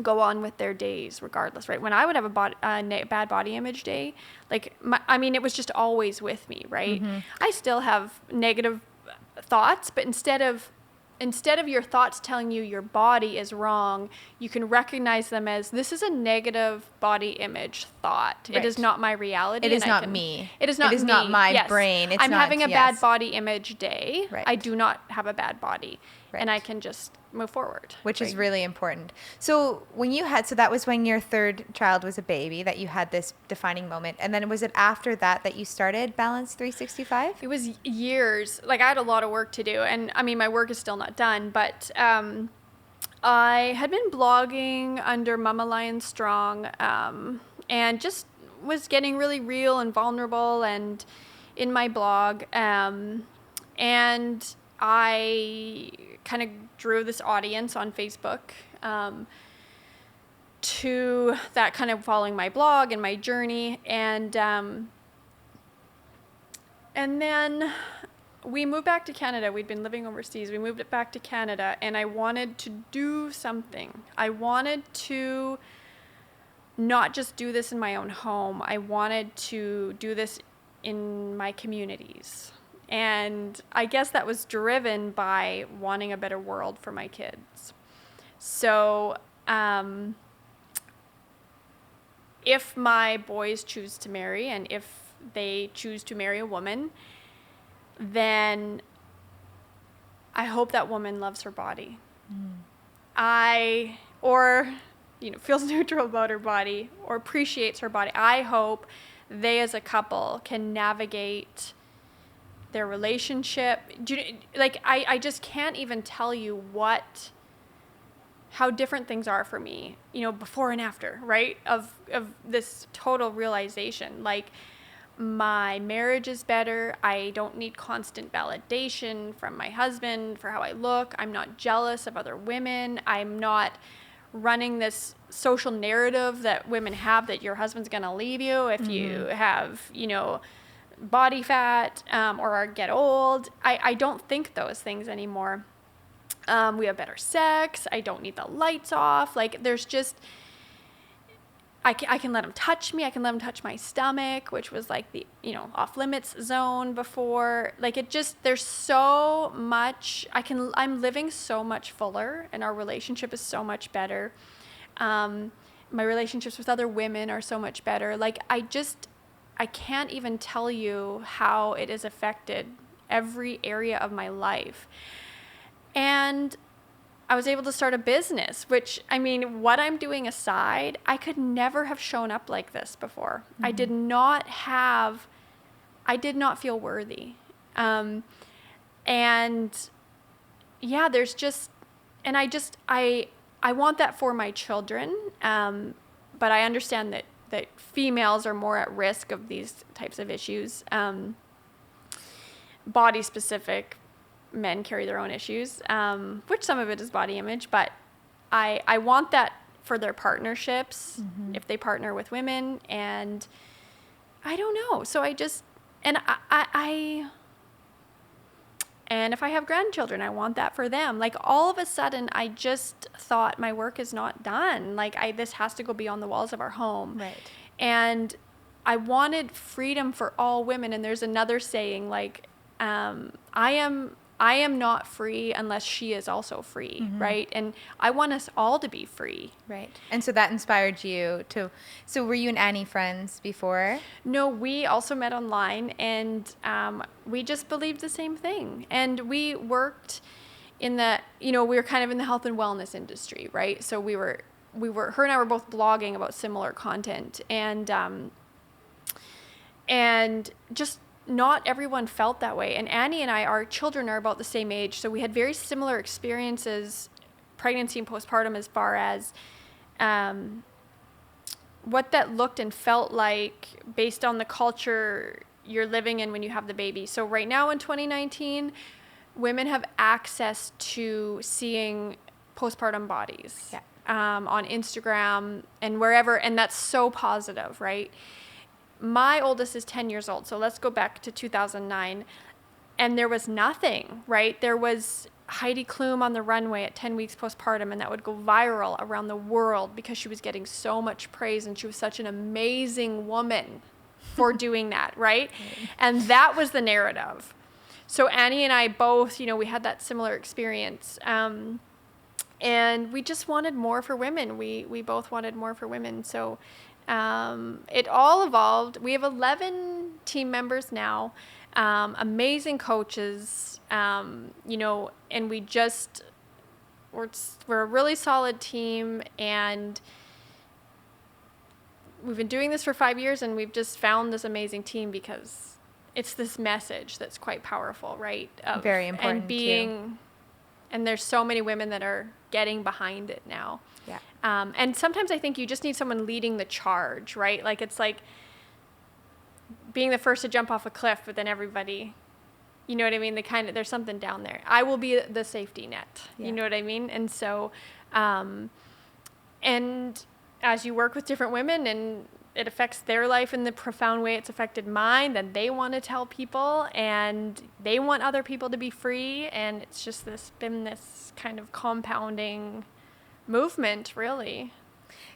go on with their days regardless, right? When I would have a bad body image day, like it was just always with me, right? I still have negative thoughts, but instead of your thoughts telling you your body is wrong, you can recognize them as, this is a negative body image thought. Right. It is not my reality. It is not me. It is not me. It is not my brain. I'm having a bad body image day. Right. I do not have a bad body. Right. And I can just move forward. Which is really important. So that was when your third child was a baby, that you had this defining moment. And then was it after that you started Balance 365? It was years. Like, I had a lot of work to do. And my work is still not done. But I had been blogging under Mama Lion Strong, and just was getting really real and vulnerable and in my blog. And I kind of drew this audience on Facebook to that, kind of following my blog and my journey. And then we moved back to Canada. We'd been living overseas. We moved back to Canada, and I wanted to do something. I wanted to not just do this in my own home. I wanted to do this in my communities. And I guess that was driven by wanting a better world for my kids. So if my boys choose to marry, and if they choose to marry a woman, then I hope that woman loves her body. Feels neutral about her body, or appreciates her body. I hope they as a couple can navigate their relationship. I just can't even tell you how different things are for me, before and after, right? Of this total realization. Like, my marriage is better. I don't need constant validation from my husband for how I look. I'm not jealous of other women. I'm not running this social narrative that women have that your husband's going to leave you if you have, body fat or get old. I don't think those things anymore. We have better sex. I don't need the lights off. Like, there's just, I can let him touch me. I can let him touch my stomach, which was like the, off limits zone before. Like, there's so much, I'm living so much fuller, and our relationship is so much better. My relationships with other women are so much better. Like, I can't even tell you how it has affected every area of my life. And I was able to start a business, which, what I'm doing aside, I could never have shown up like this before. I did not feel worthy. And yeah, there's just, and I want that for my children. But I understand that females are more at risk of these types of issues. Body specific. Men carry their own issues, which some of it is body image, but I want that for their partnerships if they partner with women, and I don't know. So I just, and and if I have grandchildren, I want that for them. Like, all of a sudden, I just thought my work is not done. Like, this has to go beyond the walls of our home. Right. And I wanted freedom for all women. And there's another saying, like, I am not free unless she is also free, right? And I want us all to be free. Right. And so that inspired you so were you and Annie friends before? No, we also met online, and we just believed the same thing. And we worked in we were kind of in the health and wellness industry, right? So her and I were both blogging about similar content, and just not everyone felt that way. And Annie and our children are about the same age, so we had very similar experiences, pregnancy and postpartum, as far as what that looked and felt like based on the culture you're living in when you have the baby. So right now in 2019, women have access to seeing postpartum bodies on Instagram and wherever, and that's so positive, right? My oldest is 10 years old, so let's go back to 2009, and there was nothing, right? There was Heidi Klum on the runway at 10 weeks postpartum, and that would go viral around the world because she was getting so much praise, and she was such an amazing woman for doing that, right? And that was the narrative. So Annie and I both, we had that similar experience, and we just wanted more for women. We both wanted more for women, so it all evolved. We have 11 team members now, amazing coaches, and we're a really solid team, and we've been doing this for 5 years, and we've just found this amazing team because it's this message that's quite powerful, right? Very important. And there's so many women that are getting behind it now. Yeah. And sometimes I think you just need someone leading the charge, right? Like, it's like being the first to jump off a cliff, but then everybody, you know what I mean? There's something down there. I will be the safety net. Yeah. You know what I mean? And so, and as you work with different women and it affects their life in the profound way it's affected mine, then they want to tell people, and they want other people to be free. And it's just been this kind of compounding movement, really.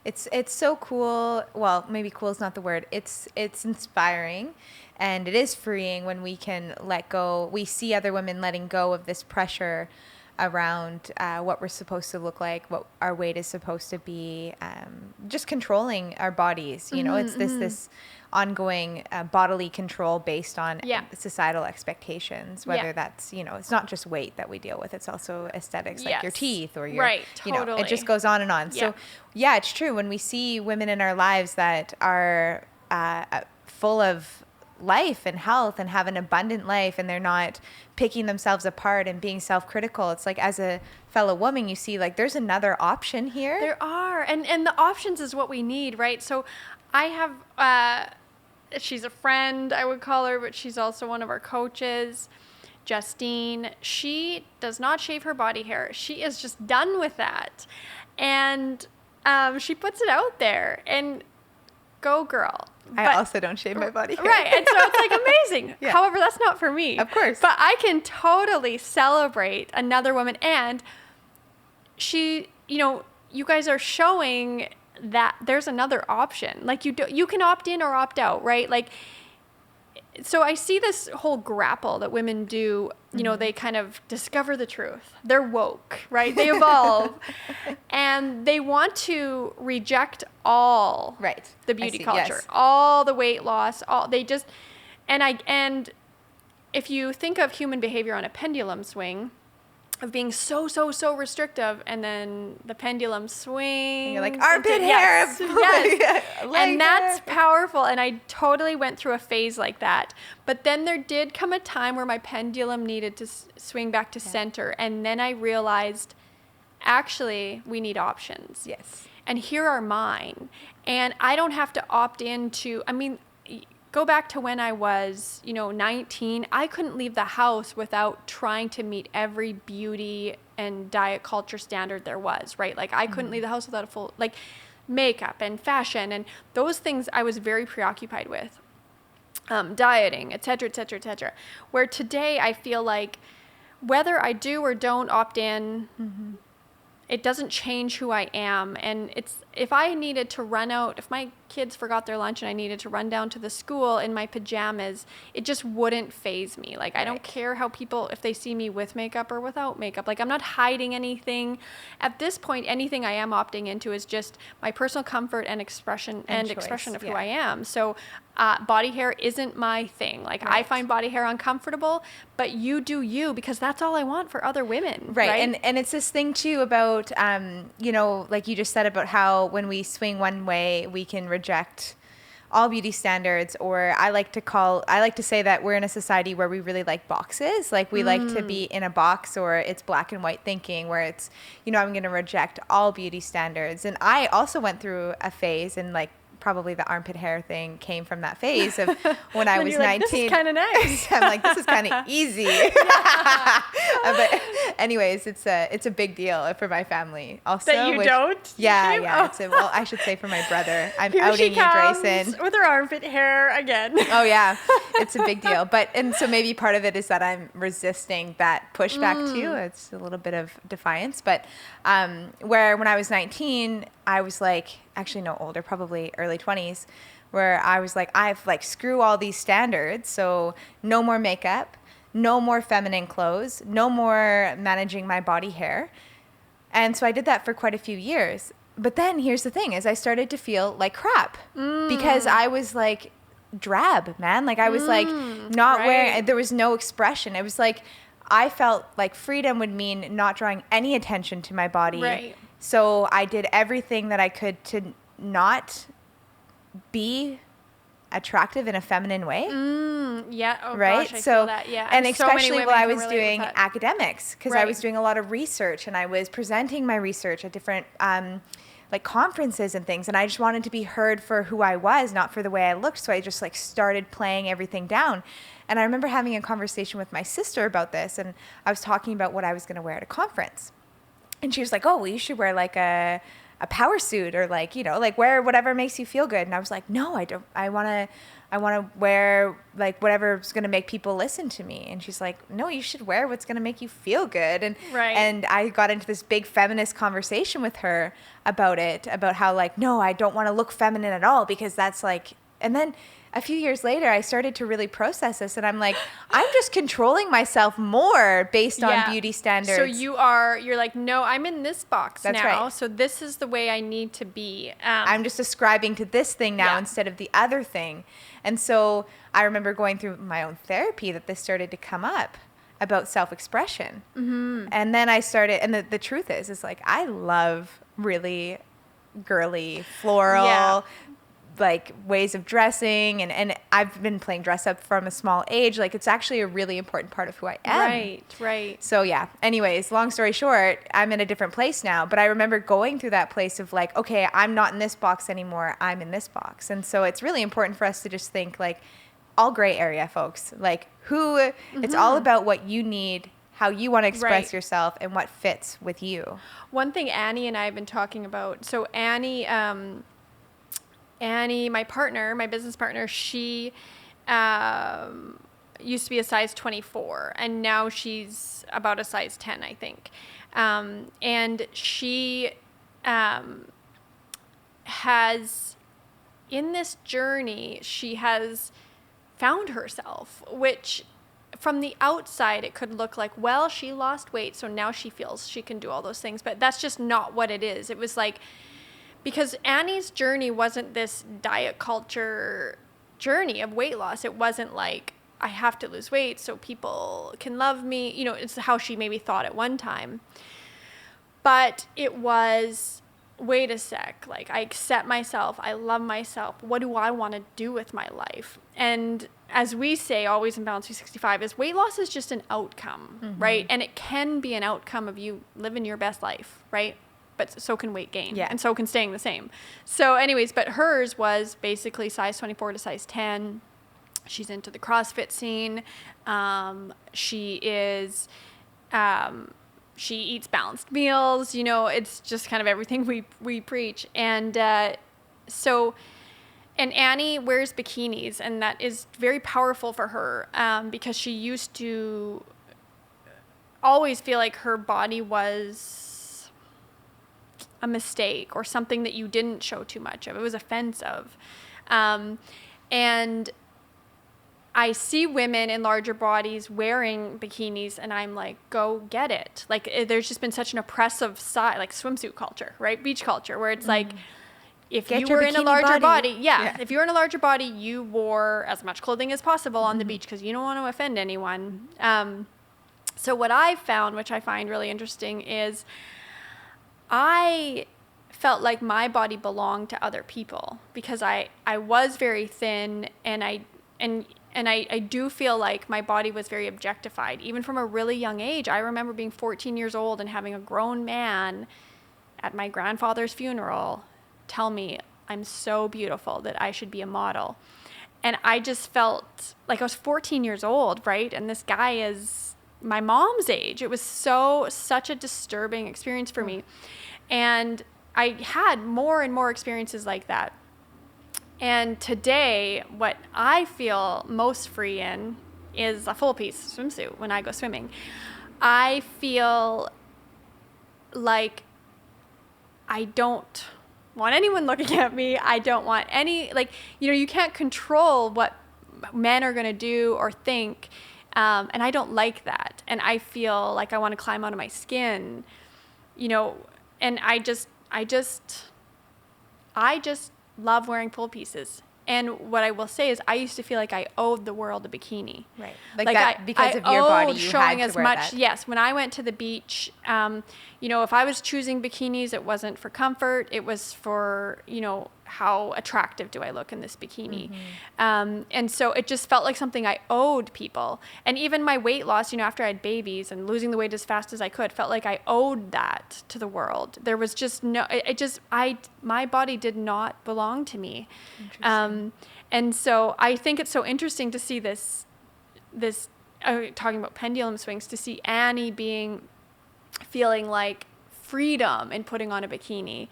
It's so cool. Well, maybe cool is not the word. It's inspiring, and it is freeing when we can let go. We see other women letting go of this pressure around what we're supposed to look like, what our weight is supposed to be, just controlling our bodies. It's this ongoing bodily control based on societal expectational whether that's, it's not just weight that we deal with. It's also aesthetics, like your teeth or your, right, totally. It just goes on and on. So yeah, it's true. When we see women in our lives that are full of life and health and have an abundant life, and they're not picking themselves apart and being self-critical. It's like, as a fellow woman, you see like there's another option here. There are, and the options is what we need, right? So I have she's a friend, I would call her, but she's also one of our coaches, Justine. She does not shave her body hair. She is just done with that, and she puts it out there, and go girl. I also don't shave my body hair. Right. And so it's like amazing. Yeah. However, that's not for me. Of course. But I can totally celebrate another woman. And she, you guys are showing that there's another option. Like you can opt in or opt out, right? Like, so I see this whole grapple that women do, they kind of discover the truth. They're woke, right? They evolve. And they want to reject all the beauty culture, all the weight loss, and if you think of human behavior on a pendulum swing, of being so restrictive, and then the pendulum swings. And you're like, armpit hair. Yes. And that's powerful. And I totally went through a phase like that. But then there did come a time where my pendulum needed to swing back to center. And then I realized, actually, we need options. Yes. And here are mine. And I don't have to opt into, go back to when I was, 19, I couldn't leave the house without trying to meet every beauty and diet culture standard there was, right? Like I couldn't leave the house without a full, like makeup and fashion and those things I was very preoccupied with, dieting, et cetera, et cetera, et cetera. Where today I feel like whether I do or don't opt in, it doesn't change who I am. And if I needed to run out, if my kids forgot their lunch and I needed to run down to the school in my pajamas, it just wouldn't faze me. Like, I don't care how people, if they see me with makeup or without makeup, like I'm not hiding anything. At this point, anything I am opting into is just my personal comfort and expression and expression of who I am. So body hair isn't my thing. Like I find body hair uncomfortable, but you do you, because that's all I want for other women. Right. And it's this thing too about, like you just said about how when we swing one way, we can reject all beauty standards, or I like to say that we're in a society where we really like boxes. Like we like to be in a box, or it's black and white thinking where it's, I'm going to reject all beauty standards. And I also went through a phase, and like probably the armpit hair thing came from that phase of when I was 19. Like, this is kind of nice. I'm like, this is kind of easy. But anyways, it's a big deal for my family also. That you don't? Yeah. Well, I should say for my brother. I'm Here outing she you, comes Grayson. with her armpit hair again. Oh yeah, it's a big deal. And so maybe part of it is that I'm resisting that pushback too. It's a little bit of defiance. But where when I was 19, I was like, actually no, older, probably early 20s, where I was like, I've like screw all these standards. So no more makeup, no more feminine clothes, no more managing my body hair. And so I did that for quite a few years. But then here's the thing, is I started to feel like crap because I was like drab, man. Like I was like not wearing, there was no expression. It was like, I felt like freedom would mean not drawing any attention to my body. Right. So I did everything that I could to not be attractive in a feminine way. Yeah. Oh, right. Gosh, I feel that. Yeah. And so many especially women while I can was relate doing with that. academics, because I was doing a lot of research and I was presenting my research at different like conferences and things. And I just wanted to be heard for who I was, not for the way I looked. So I just like started playing everything down. And I remember having a conversation with my sister about this, and I was talking about what I was going to wear at a conference. And she was like, oh, well, you should wear like a power suit, or like, like wear whatever makes you feel good. And I was like, no, I don't. I want to wear like whatever's going to make people listen to me. And she's like, no, you should wear what's going to make you feel good. And I got into this big feminist conversation with her about it, about how like, no, I don't want to look feminine at all, because that's like, and then a few years later, I started to really process this, and I'm like, I'm just controlling myself more based on beauty standards. So you're like, no, I'm in this box That's now, right. so this is the way I need to be. I'm just ascribing to this thing now instead of the other thing. And so I remember going through my own therapy that this started to come up about self-expression. And then I started, and the truth is like, I love really girly, floral, like ways of dressing, and I've been playing dress up from a small age. Like, it's actually a really important part of who I am. Right. So yeah, anyways, long story short, I'm in a different place now, but I remember going through that place of like, okay, I'm not in this box anymore, I'm in this box. And so it's really important for us to just think like all gray area, folks, like it's all about what you need, how you want to express yourself, and what fits with you. One thing Annie and I have been talking about, so Annie, my partner, my business partner, she used to be a size 24, and now she's about a size 10, I think. And she has, in this journey, she has found herself, which from the outside, it could look like, well, she lost weight, so now she feels she can do all those things. But that's just not what it is. It was like, because Annie's journey wasn't this diet culture journey of weight loss. It wasn't like, I have to lose weight so people can love me. You know, it's how she maybe thought at one time. But it was, wait a sec, like, I accept myself, I love myself. What do I want to do with my life? And as we say, always in Balance 365, is weight loss is just an outcome, right? And it can be an outcome of you living your best life, right? But so can weight gain, and so can staying the same. So anyways, but hers was basically size 24 to size 10. She's into the CrossFit scene. She is, she eats balanced meals. You know, it's just kind of everything we preach. And and Annie wears bikinis, and that is very powerful for her, because she used to always feel like her body was a mistake or something that you didn't show too much of. It was offensive. And I see women in larger bodies wearing bikinis, and I'm like, go get it. Like, there's just been such an oppressive side, like swimsuit culture, right? Beach culture, where it's like, if you were in a larger body, if you were in a larger body, you wore as much clothing as possible on the beach because you don't want to offend anyone. So what I've found, which I find really interesting, is I felt like my body belonged to other people because I was very thin, and I do feel like my body was very objectified. Even from a really young age, I remember being 14 years old and having a grown man at my grandfather's funeral tell me I'm so beautiful that I should be a model. And I just felt like I was 14 years old, right? And this guy is my mom's age. It was such a disturbing experience for me. And I had more and more experiences like that. And today, what I feel most free in is a full piece swimsuit when I go swimming. I feel like I don't want anyone looking at me. I don't want any, like, you know, you can't control what men are going to do or think. And I don't like that. And I feel like I want to climb out of my skin, you know, and I just love wearing full pieces. And what I will say is I used to feel like I owed the world a bikini. Right. Like that, because of your body, you showing had to as wear much. that. Yes. When I went to the beach, you know, if I was choosing bikinis, it wasn't for comfort. It was for, you know, how attractive do I look in this bikini? And so it just felt like something I owed people. And even my weight loss, you know, after I had babies and losing the weight as fast as I could, felt like I owed that to the world. There was just my body did not belong to me. And so I think it's so interesting to see this talking about pendulum swings, to see Annie feeling like freedom in putting on a bikini.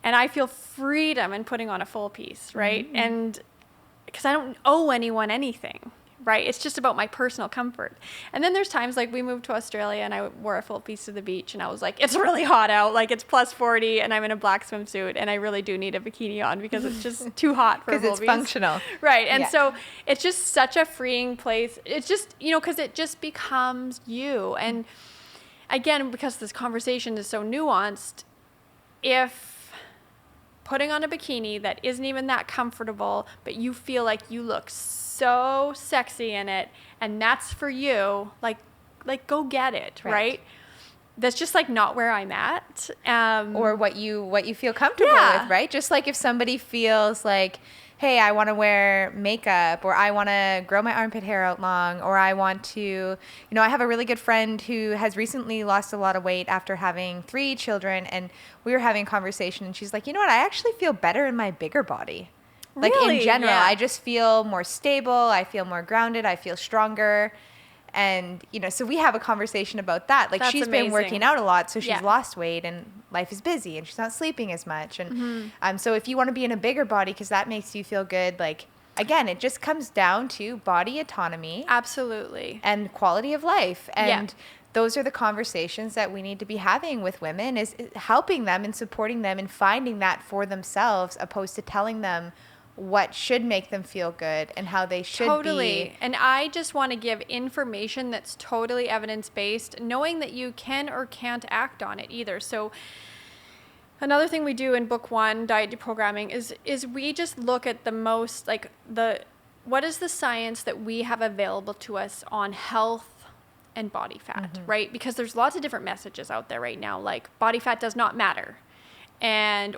And I feel freedom in putting on a full piece, right? And because I don't owe anyone anything, right? It's just about my personal comfort. And then there's times like we moved to Australia and I wore a full piece to the beach and I was like, it's really hot out, like it's plus 40 and I'm in a black swimsuit and I really do need a bikini on because it's just too hot for a full piece. Because it's functional. Right. And so it's just such a freeing place. It's just, you know, because it just becomes you. And again, because this conversation is so nuanced, if putting on a bikini that isn't even that comfortable, but you feel like you look so sexy in it, and that's for you, like go get it, right? that's just like not where I'm at. Or what you feel comfortable Yeah. with, right? Just like if somebody feels like, hey, I want to wear makeup, or I want to grow my armpit hair out long, or I want to, I have a really good friend who has recently lost a lot of weight after having 3 children, and we were having a conversation, and she's like, you know what, I actually feel better in my bigger body. Like Really? in general, Yeah. I just feel more stable, I feel more grounded, I feel stronger. And, so we have a conversation about that. Like, That's she's amazing. been working out a lot, so she's Yeah. lost weight, and life is busy, and she's not sleeping as much. And so if you want to be in a bigger body because that makes you feel good, like, again, it just comes down to body autonomy. Absolutely. And quality of life. And Yeah. those are the conversations that we need to be having with women, is helping them and supporting them and finding that for themselves, opposed to telling them what should make them feel good and how they should Totally. be. And I just want to give information that's totally evidence-based, knowing that you can or can't act on it either. So another thing we do in book 1, Diet Deprogramming, is we just look at the most, like, what is the science that we have available to us on health and body fat, right? Because there's lots of different messages out there right now, like body fat does not matter.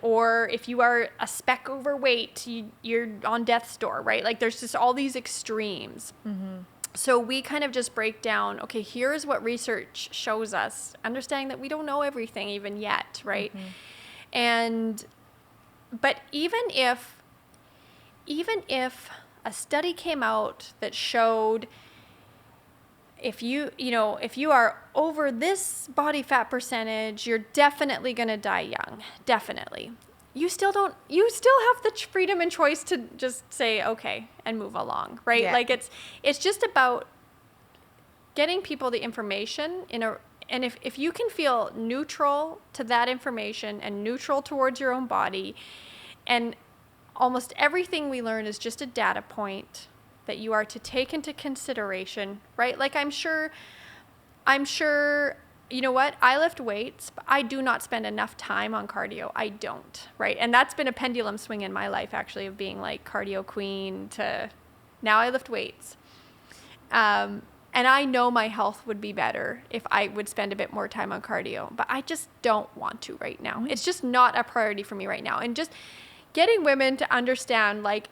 Or if you are a speck overweight, you're on death's door, right? Like, there's just all these extremes. So we kind of just break down, okay, here's what research shows us, understanding that we don't know everything even yet, right? But even if a study came out that showed if you are over this body fat percentage, you're definitely going to die young. Definitely. You still have the freedom and choice to just say, okay, and move along, right? Yeah. Like, it's just about getting people the information and if you can feel neutral to that information and neutral towards your own body, and almost everything we learn is just a data point that you are to take into consideration, right? Like, I'm sure, you know what? I lift weights, but I do not spend enough time on cardio. I don't, right? And that's been a pendulum swing in my life, actually, of being like cardio queen to now I lift weights. And I know my health would be better if I would spend a bit more time on cardio, but I just don't want to right now. It's just not a priority for me right now. And just getting women to understand, like,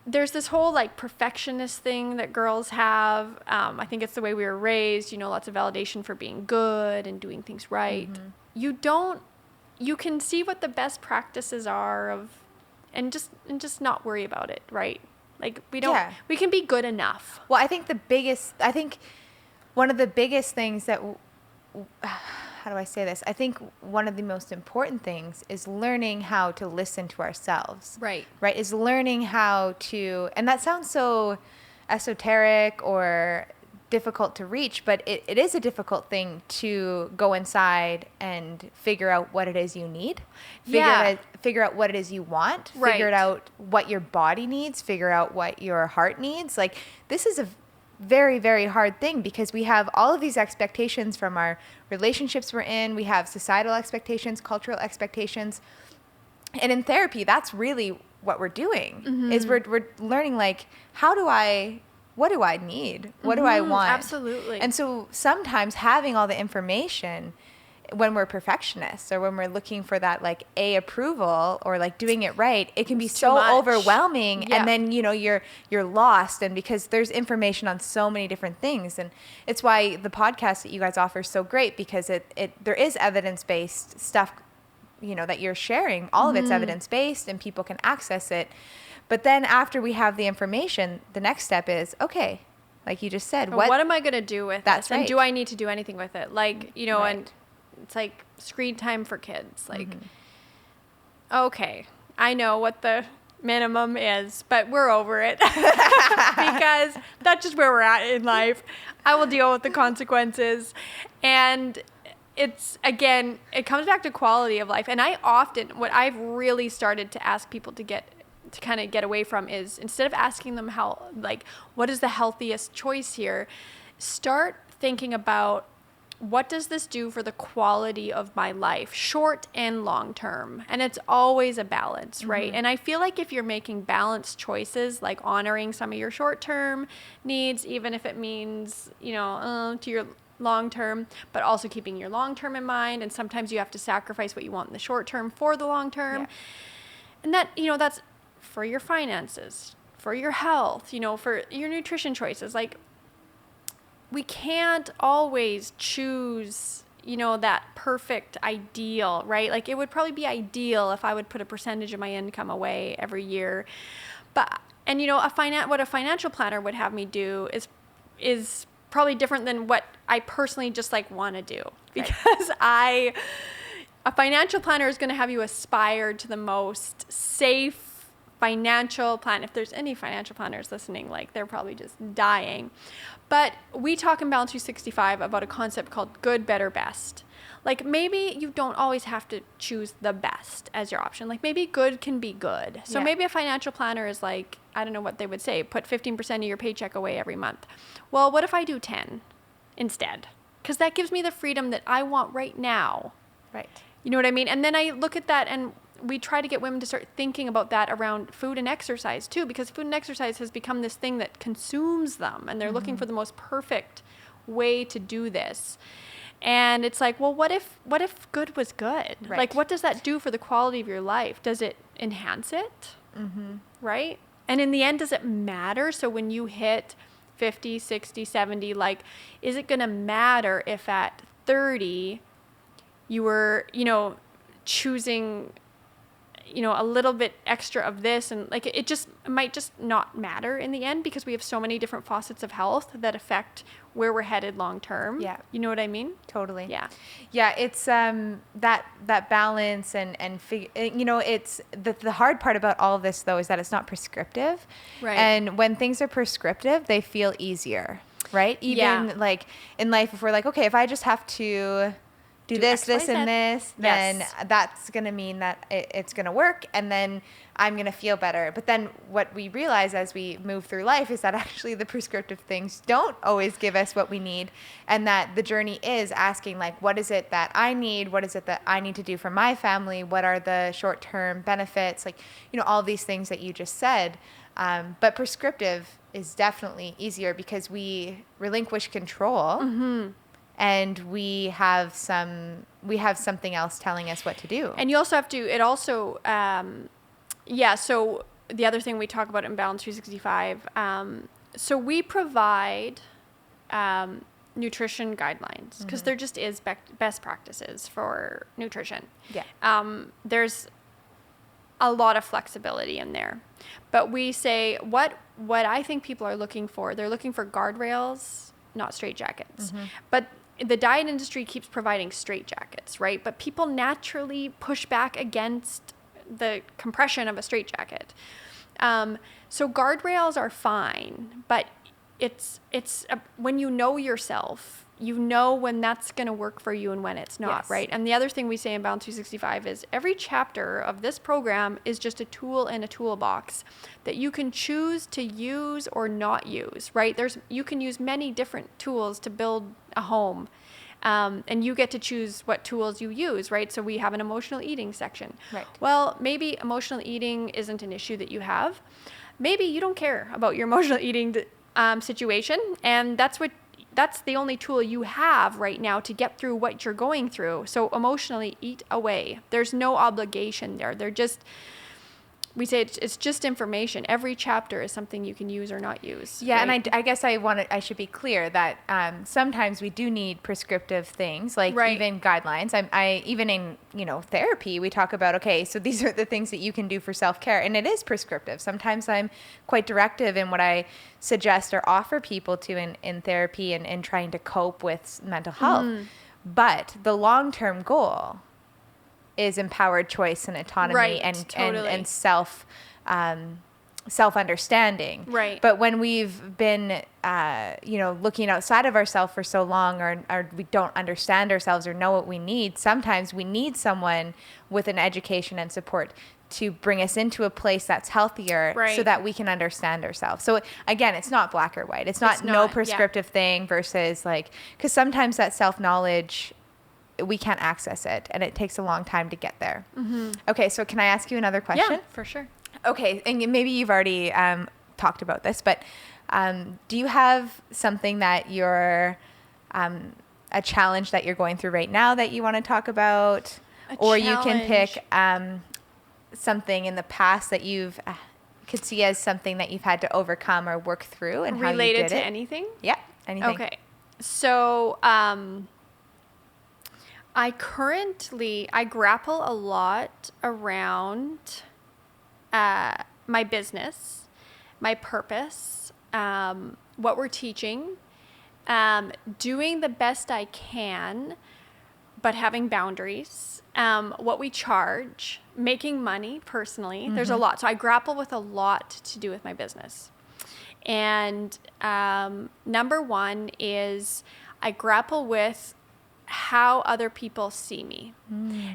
there's this whole, like, perfectionist thing that girls have. I think it's the way we were raised, lots of validation for being good and doing things right. You can see what the best practices are and just not worry about it, right? Like, we can be good enough. Well, I think one of the biggest things that, how do I say this? I think one of the most important things is learning how to listen to ourselves. Right. Right? Is learning how to, and that sounds so esoteric or difficult to reach, but it is a difficult thing to go inside and figure out what it is you need. Figure out what it is you want. Right. Figure out what your body needs. Figure out what your heart needs. Like, this is a very, very hard thing because we have all of these expectations from our relationships we're in. We have societal expectations, cultural expectations. And in therapy, that's really what we're doing, is we're learning, like, what do I need? What do I want? Absolutely. And so sometimes having all the information when we're perfectionists or when we're looking for that, like, approval or, like, doing it right, it can be so overwhelming. Yeah. And then, you're lost. And because there's information on so many different things. And it's why the podcast that you guys offer is so great, because there is evidence-based stuff, that you're sharing. All of it's evidence-based and people can access it. But then after we have the information, the next step is, okay, like you just said, what am I going to do with That's this? right. And do I need to do anything with it? Like, Right. and it's like screen time for kids. Like, okay, I know what the minimum is, but we're over it because that's just where we're at in life. I will deal with the consequences. And it's, again, it comes back to quality of life. And what I've really started to ask people to kind of get away from is, instead of asking them what is the healthiest choice here, start thinking about, what does this do for the quality of my life, short and long term? And it's always a balance, right? And I feel like if you're making balanced choices, like honoring some of your short term needs, even if it means, to your long term, but also keeping your long term in mind. And sometimes you have to sacrifice what you want in the short term for the long term. Yeah. And that, that's for your finances, for your health, for your nutrition choices. Like, we can't always choose, that perfect ideal, right? Like, it would probably be ideal if I would put a percentage of my income away every year. But, and what a financial planner would have me do is probably different than what I personally just want to do. Because a financial planner is going to have you aspire to the most safe financial plan. If there's any financial planners listening, they're probably just dying. But we talk in Balance 365 about a concept called good, better, best. Maybe you don't always have to choose the best as your option. Maybe good can be good. So maybe a financial planner is I don't know what they would say, put 15% of your paycheck away every month. Well, what if I do 10 instead? Because that gives me the freedom that I want right now. Right. You know what I mean? And then I look at that, and we try to get women to start thinking about that around food and exercise too, because food and exercise has become this thing that consumes them, and they're looking for the most perfect way to do this. And it's well, what if good was good? Right. What does that do for the quality of your life? Does it enhance it? Right? And in the end, does it matter? So when you hit 50, 60, 70, is it going to matter if at 30 you were, choosing, a little bit extra of this, and it might just not matter in the end, because we have so many different facets of health that affect where we're headed long term. Yeah. You know what I mean? Totally. Yeah. Yeah. It's that balance and it's the hard part about all of this though is that it's not prescriptive. Right. And when things are prescriptive, they feel easier, right? Even in life, if we're okay, if I just have to do this, X, this, Y, and Z. this, then that's going to mean that it's going to work, and then I'm going to feel better. But then what we realize as we move through life is that actually the prescriptive things don't always give us what we need, and that the journey is asking, what is it that I need? What is it that I need to do for my family? What are the short-term benefits? All these things that you just said. But prescriptive is definitely easier because we relinquish control. Mm-hmm. And we have something else telling us what to do. And you also have to, so the other thing we talk about in Balance 365, so we provide nutrition guidelines, because there just is best practices for nutrition. Yeah. There's a lot of flexibility in there. But we say what I think people are looking for, they're looking for guardrails, not straitjackets. But the diet industry keeps providing straitjackets, right? But people naturally push back against the compression of a straitjacket. So guardrails are fine, but it's when you know yourself, you know when that's going to work for you and when it's not, yes. right? And the other thing we say in Balance 365 is every chapter of this program is just a tool in a toolbox that you can choose to use or not use, right? You can use many different tools to build a home. And you get to choose what tools you use, right? So we have an emotional eating section. Right. Well, maybe emotional eating isn't an issue that you have. Maybe you don't care about your emotional eating situation, and that's the only tool you have right now to get through what you're going through. So emotionally eat away. There's no obligation there. We say it's just information. Every chapter is something you can use or not use. Yeah, right? and I guess I should be clear that sometimes we do need prescriptive things, even guidelines. Even in therapy, we talk about, okay, so these are the things that you can do for self-care, and it is prescriptive. Sometimes I'm quite directive in what I suggest or offer people to in therapy and trying to cope with mental health. But the long-term goal is empowered choice and autonomy, right, and totally. and self-understanding. Right. But when we've been looking outside of ourselves for so long, or we don't understand ourselves or know what we need, sometimes we need someone with an education and support to bring us into a place that's healthier, right. so that we can understand ourselves. So again, it's not black or white. It's not no prescriptive thing versus because sometimes that self-knowledge, we can't access it, and it takes a long time to get there. Mm-hmm. Okay, so can I ask you another question? Yeah, for sure. Okay, and maybe you've already talked about this, but do you have something that you're a challenge that you're going through right now that you want to talk about, or you can pick something in the past that you've could see as something that you've had to overcome or work through, and how you did it. Related to anything? Yeah, anything. Okay. So I grapple a lot around my business, my purpose, what we're teaching, doing the best I can, but having boundaries, what we charge, making money personally. There's a lot. So I grapple with a lot to do with my business. And number one is I grapple with how other people see me.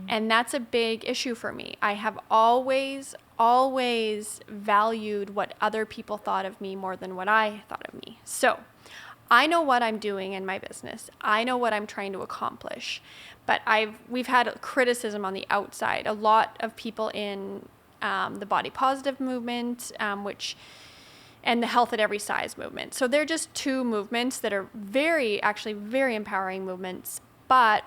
And that's a big issue for me. I have always valued what other people thought of me more than what I thought of me. So I know what I'm doing in my business. I know what I'm trying to accomplish. But we've had criticism on the outside. A lot of people in the body positive movement, and the health at every size movement. So they're just two movements that are very empowering movements, but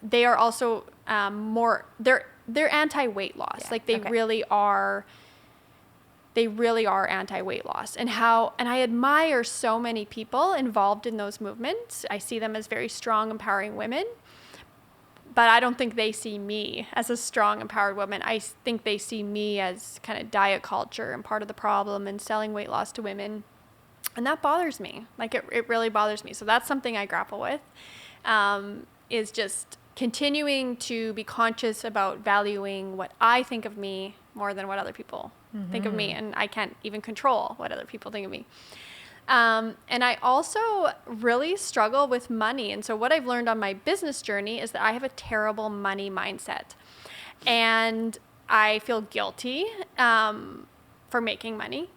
they are also they're anti-weight loss. Yeah. Like they really are anti-weight loss. And I admire so many people involved in those movements. I see them as very strong, empowering women. But I don't think they see me as a strong, empowered woman. I think they see me as kind of diet culture and part of the problem and selling weight loss to women. And that bothers me. Like it really bothers me. So that's something I grapple with, is just continuing to be conscious about valuing what I think of me more than what other people think of me. And I can't even control what other people think of me. And I also really struggle with money. And so what I've learned on my business journey is that I have a terrible money mindset. And I feel guilty for making money.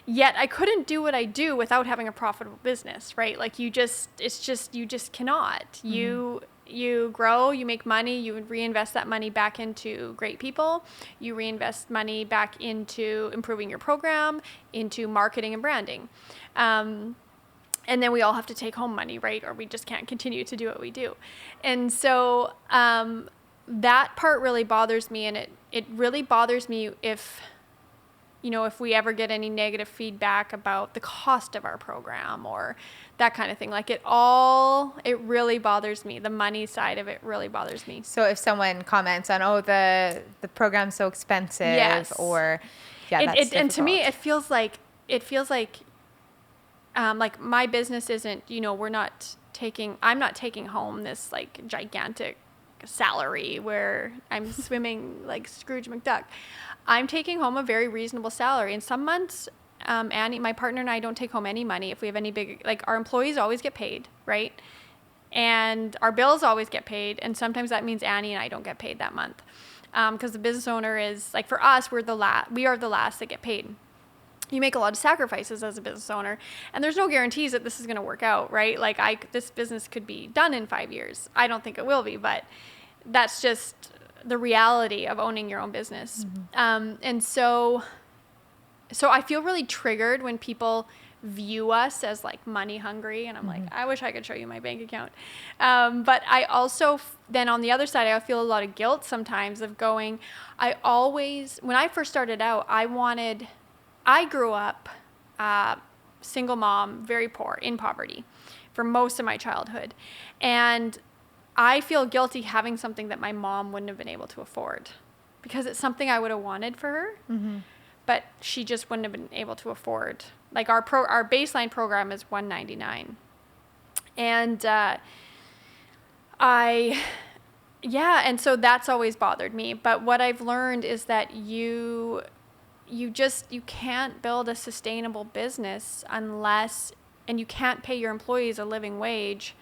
Yet I couldn't do what I do without having a profitable business, right? Like you just cannot. You grow, you make money, you reinvest that money back into great people. You reinvest money back into improving your program, into marketing and branding. And then we all have to take home money, right? Or we just can't continue to do what we do. And so that part really bothers me. And it really bothers me if we ever get any negative feedback about the cost of our program or that kind of thing. Like it really bothers me. The money side of it really bothers me. So if someone comments on, the program's so expensive, yes. Or that's difficult. And to me, it feels like my business isn't, I'm not taking home this like gigantic salary where I'm swimming like Scrooge McDuck. I'm taking home a very reasonable salary. And some months, Annie, my partner, and I don't take home any money if we have any big, like our employees always get paid, right? And our bills always get paid. And sometimes that means Annie and I don't get paid that month. Because the business owner is, like for us, we are the last that get paid. You make a lot of sacrifices as a business owner, and there's no guarantees that this is going to work out, right? Like this business could be done in 5 years. I don't think it will be, but that's just the reality of owning your own business. And so I feel really triggered when people view us as like money hungry, and I'm like, I wish I could show you my bank account. But I also, then on the other side, I feel a lot of guilt sometimes of going, when I first started out, I grew up single mom, very poor, in poverty for most of my childhood. And I feel guilty having something that my mom wouldn't have been able to afford because it's something I would have wanted for her, but she just wouldn't have been able to afford. Like our baseline program is $199. And and so that's always bothered me. But what I've learned is that you can't build a sustainable business and you can't pay your employees a living wage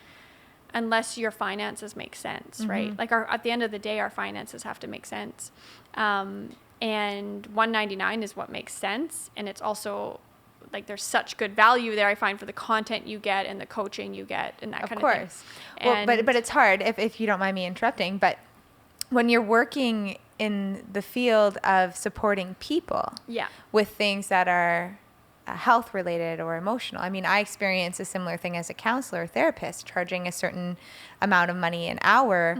unless your finances make sense, right? Like at the end of the day, our finances have to make sense. And $199 is what makes sense. And it's also like there's such good value there, I find, for the content you get and the coaching you get and that kind of thing. Of course. Well, but it's hard, if you don't mind me interrupting, but when you're working in the field of supporting people with things that are health related or emotional. I mean, I experience a similar thing as a counselor or therapist, charging a certain amount of money an hour.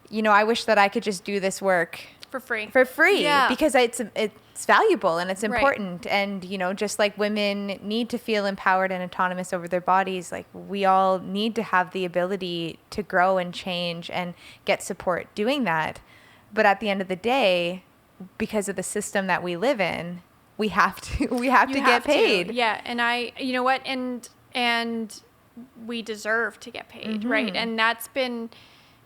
You know, I wish that I could just do this work For free. Yeah. Because it's valuable and it's Right. important. And, you know, just like women need to feel empowered and autonomous over their bodies, like we all need to have the ability to grow and change and get support doing that. But at the end of the day, because of the system that we live in, we have to get paid. Yeah. And you know what? And we deserve to get paid. Right. And that's been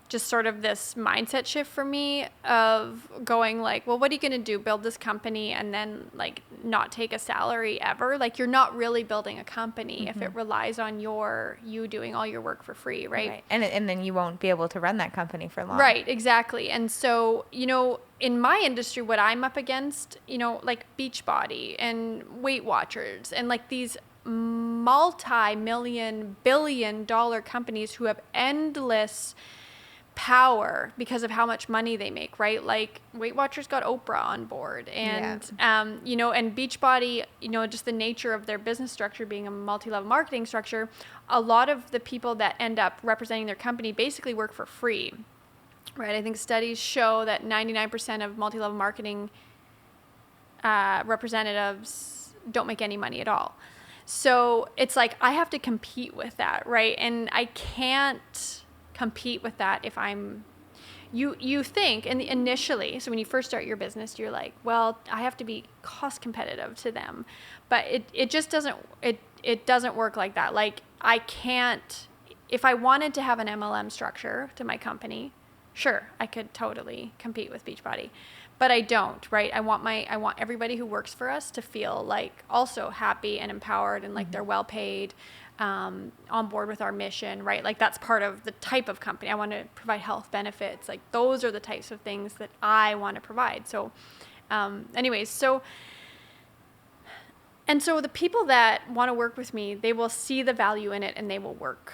just sort of this mindset shift for me of going like, well, what are you going to do? Build this company and then like not take a salary ever? Like you're not really building a company if it relies on you doing all your work for free, right? And then you won't be able to run that company for long. Right, exactly. And so, you know, in my industry, what I'm up against, you know, like Beachbody and Weight Watchers and like these multi-million, billion-dollar companies who have endless power because of how much money they make, right? Like Weight Watchers got Oprah on board and, you know, and Beachbody, you know, just the nature of their business structure being a multi-level marketing structure, a lot of the people that end up representing their company basically work for free, right? I think studies show that 99% of multi-level marketing representatives don't make any money at all. So it's like, I have to compete with that, right? And I can't compete with that if you think, and initially, so when you first start your business, you're like, well, I have to be cost competitive to them, but it just doesn't, it doesn't work like that. Like I can't, if I wanted to have an MLM structure to my company, sure, I could totally compete with Beachbody, but I don't, right? I want everybody who works for us to feel like also happy and empowered and like they're well paid, on board with our mission, right? Like that's part of the type of company. I want to provide health benefits. Like those are the types of things that I want to provide. So anyways, so the people that want to work with me, they will see the value in it and they will work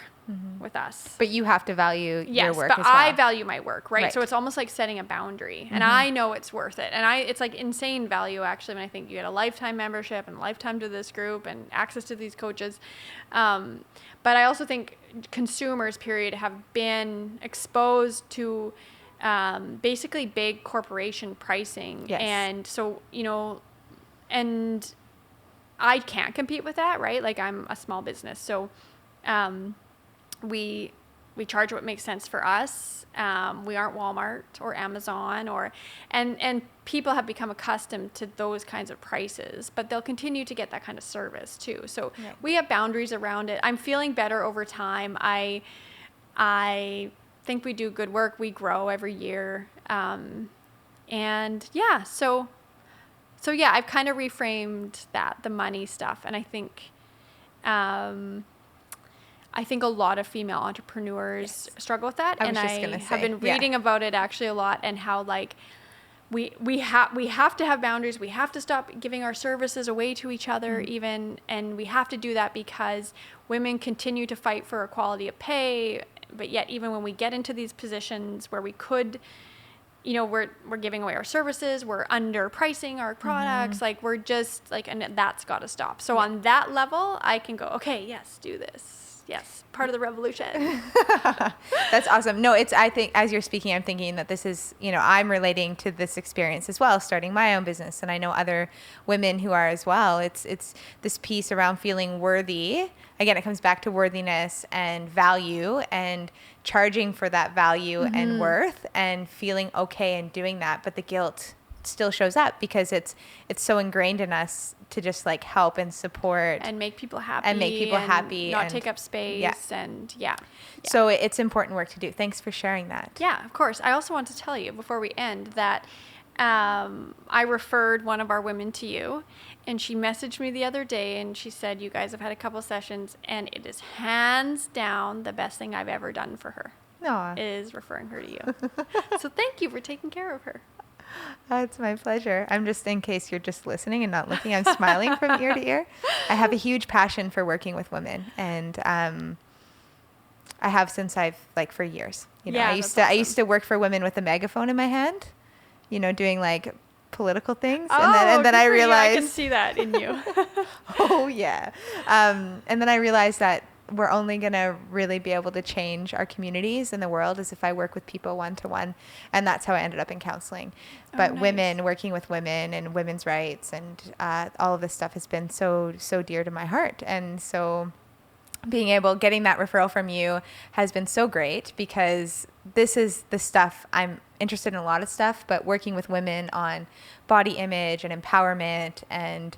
with us. But you have to value your work but as well. I value my work, right? So it's almost like setting a boundary, and I know it's worth it. And it's like insane value actually when I think you get a lifetime membership and lifetime to this group and access to these coaches. But I also think consumers, period, have been exposed to basically big corporation pricing. Yes. And so, you know, and I can't compete with that, right? Like I'm a small business. So we charge what makes sense for us. We aren't Walmart or Amazon and people have become accustomed to those kinds of prices, but they'll continue to get that kind of service too. So we have boundaries around it. I'm feeling better over time. I think we do good work. We grow every year. And yeah, so yeah, I've kind of reframed the money stuff. And I think a lot of female entrepreneurs struggle with that. And I have been reading about it actually a lot, and how like we have to have boundaries. We have to stop giving our services away to each other even. And we have to do that because women continue to fight for equality of pay. But yet even when we get into these positions where we could, you know, we're giving away our services, we're underpricing our products, like we're just like, and that's got to stop. So on that level, I can go, okay, yes, do this. Yes, part of the revolution. That's awesome. No, I think as you're speaking, I'm thinking that this is, you know, I'm relating to this experience as well, starting my own business. And I know other women who are as well. It's this piece around feeling worthy. Again, it comes back to worthiness and value and charging for that value and worth and feeling okay in doing that. But the guilt still shows up because it's so ingrained in us to just like help and support and make people happy not take up space and so it's important work to do. Thanks for sharing that. Yeah, of course. I also want to tell you before we end that I referred one of our women to you, and she messaged me the other day and she said, you guys have had a couple sessions and it is hands down the best thing I've ever done for her. Aww. Is referring her to you. So thank you for taking care of her. It's my pleasure. I'm just, in case you're just listening and not looking, I'm smiling from ear to ear. I have a huge passion for working with women, and I have since for years. You know, I used to work for women with a megaphone in my hand, you know, doing like political things. Oh, And then good I for you. realized, I can see that in you. oh yeah. And then I realized that we're only going to really be able to change our communities and the world is if I work with people one-to-one. And that's how I ended up in counseling. But nice. women, working with women and women's rights and all of this stuff has been so dear to my heart. And so getting that referral from you has been so great because this is the stuff I'm interested in, a lot of stuff, but working with women on body image and empowerment and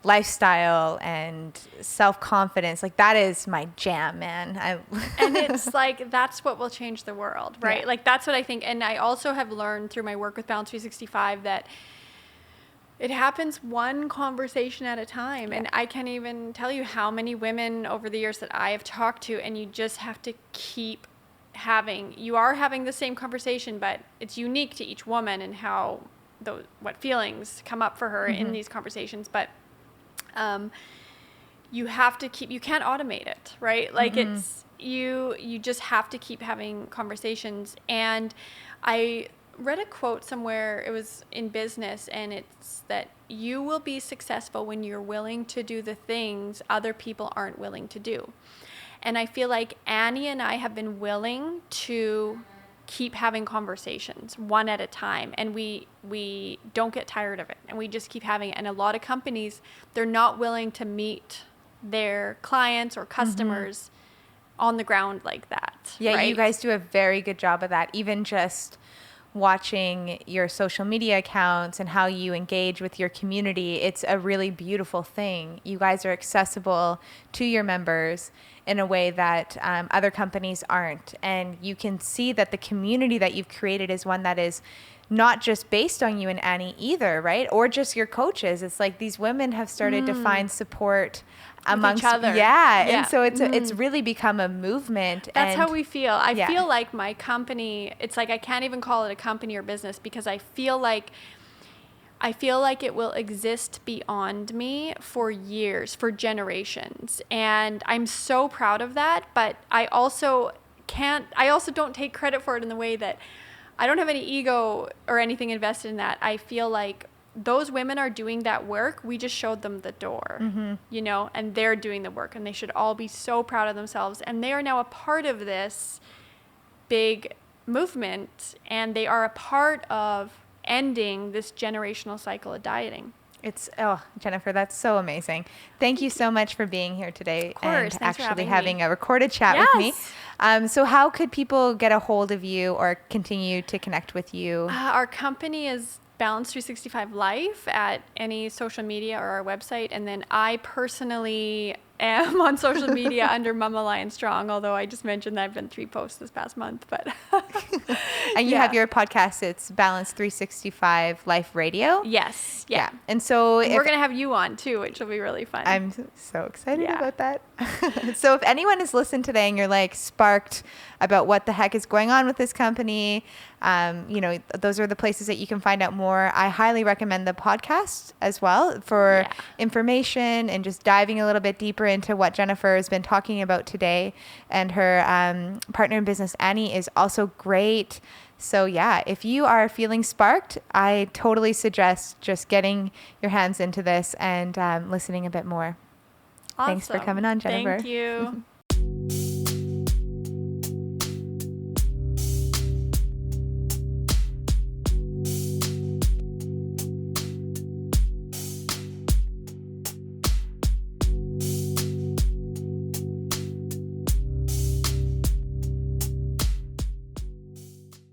lifestyle and self-confidence, like that is my jam, man. And it's like, that's what will change the world, right? Yeah. Like, that's what I think. And I also have learned through my work with Balance 365 that it happens one conversation at a time. Yeah. And I can't even tell you how many women over the years that I have talked to, and you just have to keep you are having the same conversation, but it's unique to each woman and what feelings come up for her in these conversations. But you have to you can't automate it, right? Like it's, you just have to keep having conversations. And I read a quote somewhere, it was in business, and it's that you will be successful when you're willing to do the things other people aren't willing to do. And I feel like Annie and I have been willing to keep having conversations one at a time, and we don't get tired of it, and we just keep having it. And a lot of companies, they're not willing to meet their clients or customers on the ground like that. Yeah, right? you guys do a very good job of that. Even just watching your social media accounts and how you engage with your community, it's a really beautiful thing. You guys are accessible to your members in a way that other companies aren't. And you can see that the community that you've created is one that is not just based on you and Annie either, right? Or just your coaches. It's like these women have started to find support amongst each other. Yeah. Yeah. And so it's really become a movement. That's how we feel. I Yeah. feel like my company, it's like I can't even call it a company or business because I feel like it will exist beyond me for years, for generations. And I'm so proud of that, but I also don't take credit for it in the way that I don't have any ego or anything invested in that. I feel like those women are doing that work. We just showed them the door, and they're doing the work, and they should all be so proud of themselves. And they are now a part of this big movement, and they are a part of ending this generational cycle of dieting. Jennifer, that's so amazing. Thank you so much for being here today and actually having a recorded chat with me. So how could people get a hold of you or continue to connect with you? Our company is Balance 365 Life at any social media or our website. And then I personally am on social media under Mama Lion Strong, although I just mentioned that I've been 3 posts this past month. But and you have your podcast, it's Balance 365 Life Radio? Yes. Yeah. And so we're going to have you on too, which will be really fun. I'm so excited about that. So if anyone has listened today and you're like sparked about what the heck is going on with this company, those are the places that you can find out more. I highly recommend the podcast as well for information and just diving a little bit deeper into what Jennifer has been talking about today. And her partner in business, Annie, is also great. So if you are feeling sparked, I totally suggest just getting your hands into this and listening a bit more. Awesome. Thanks for coming on, Jennifer. Thank you.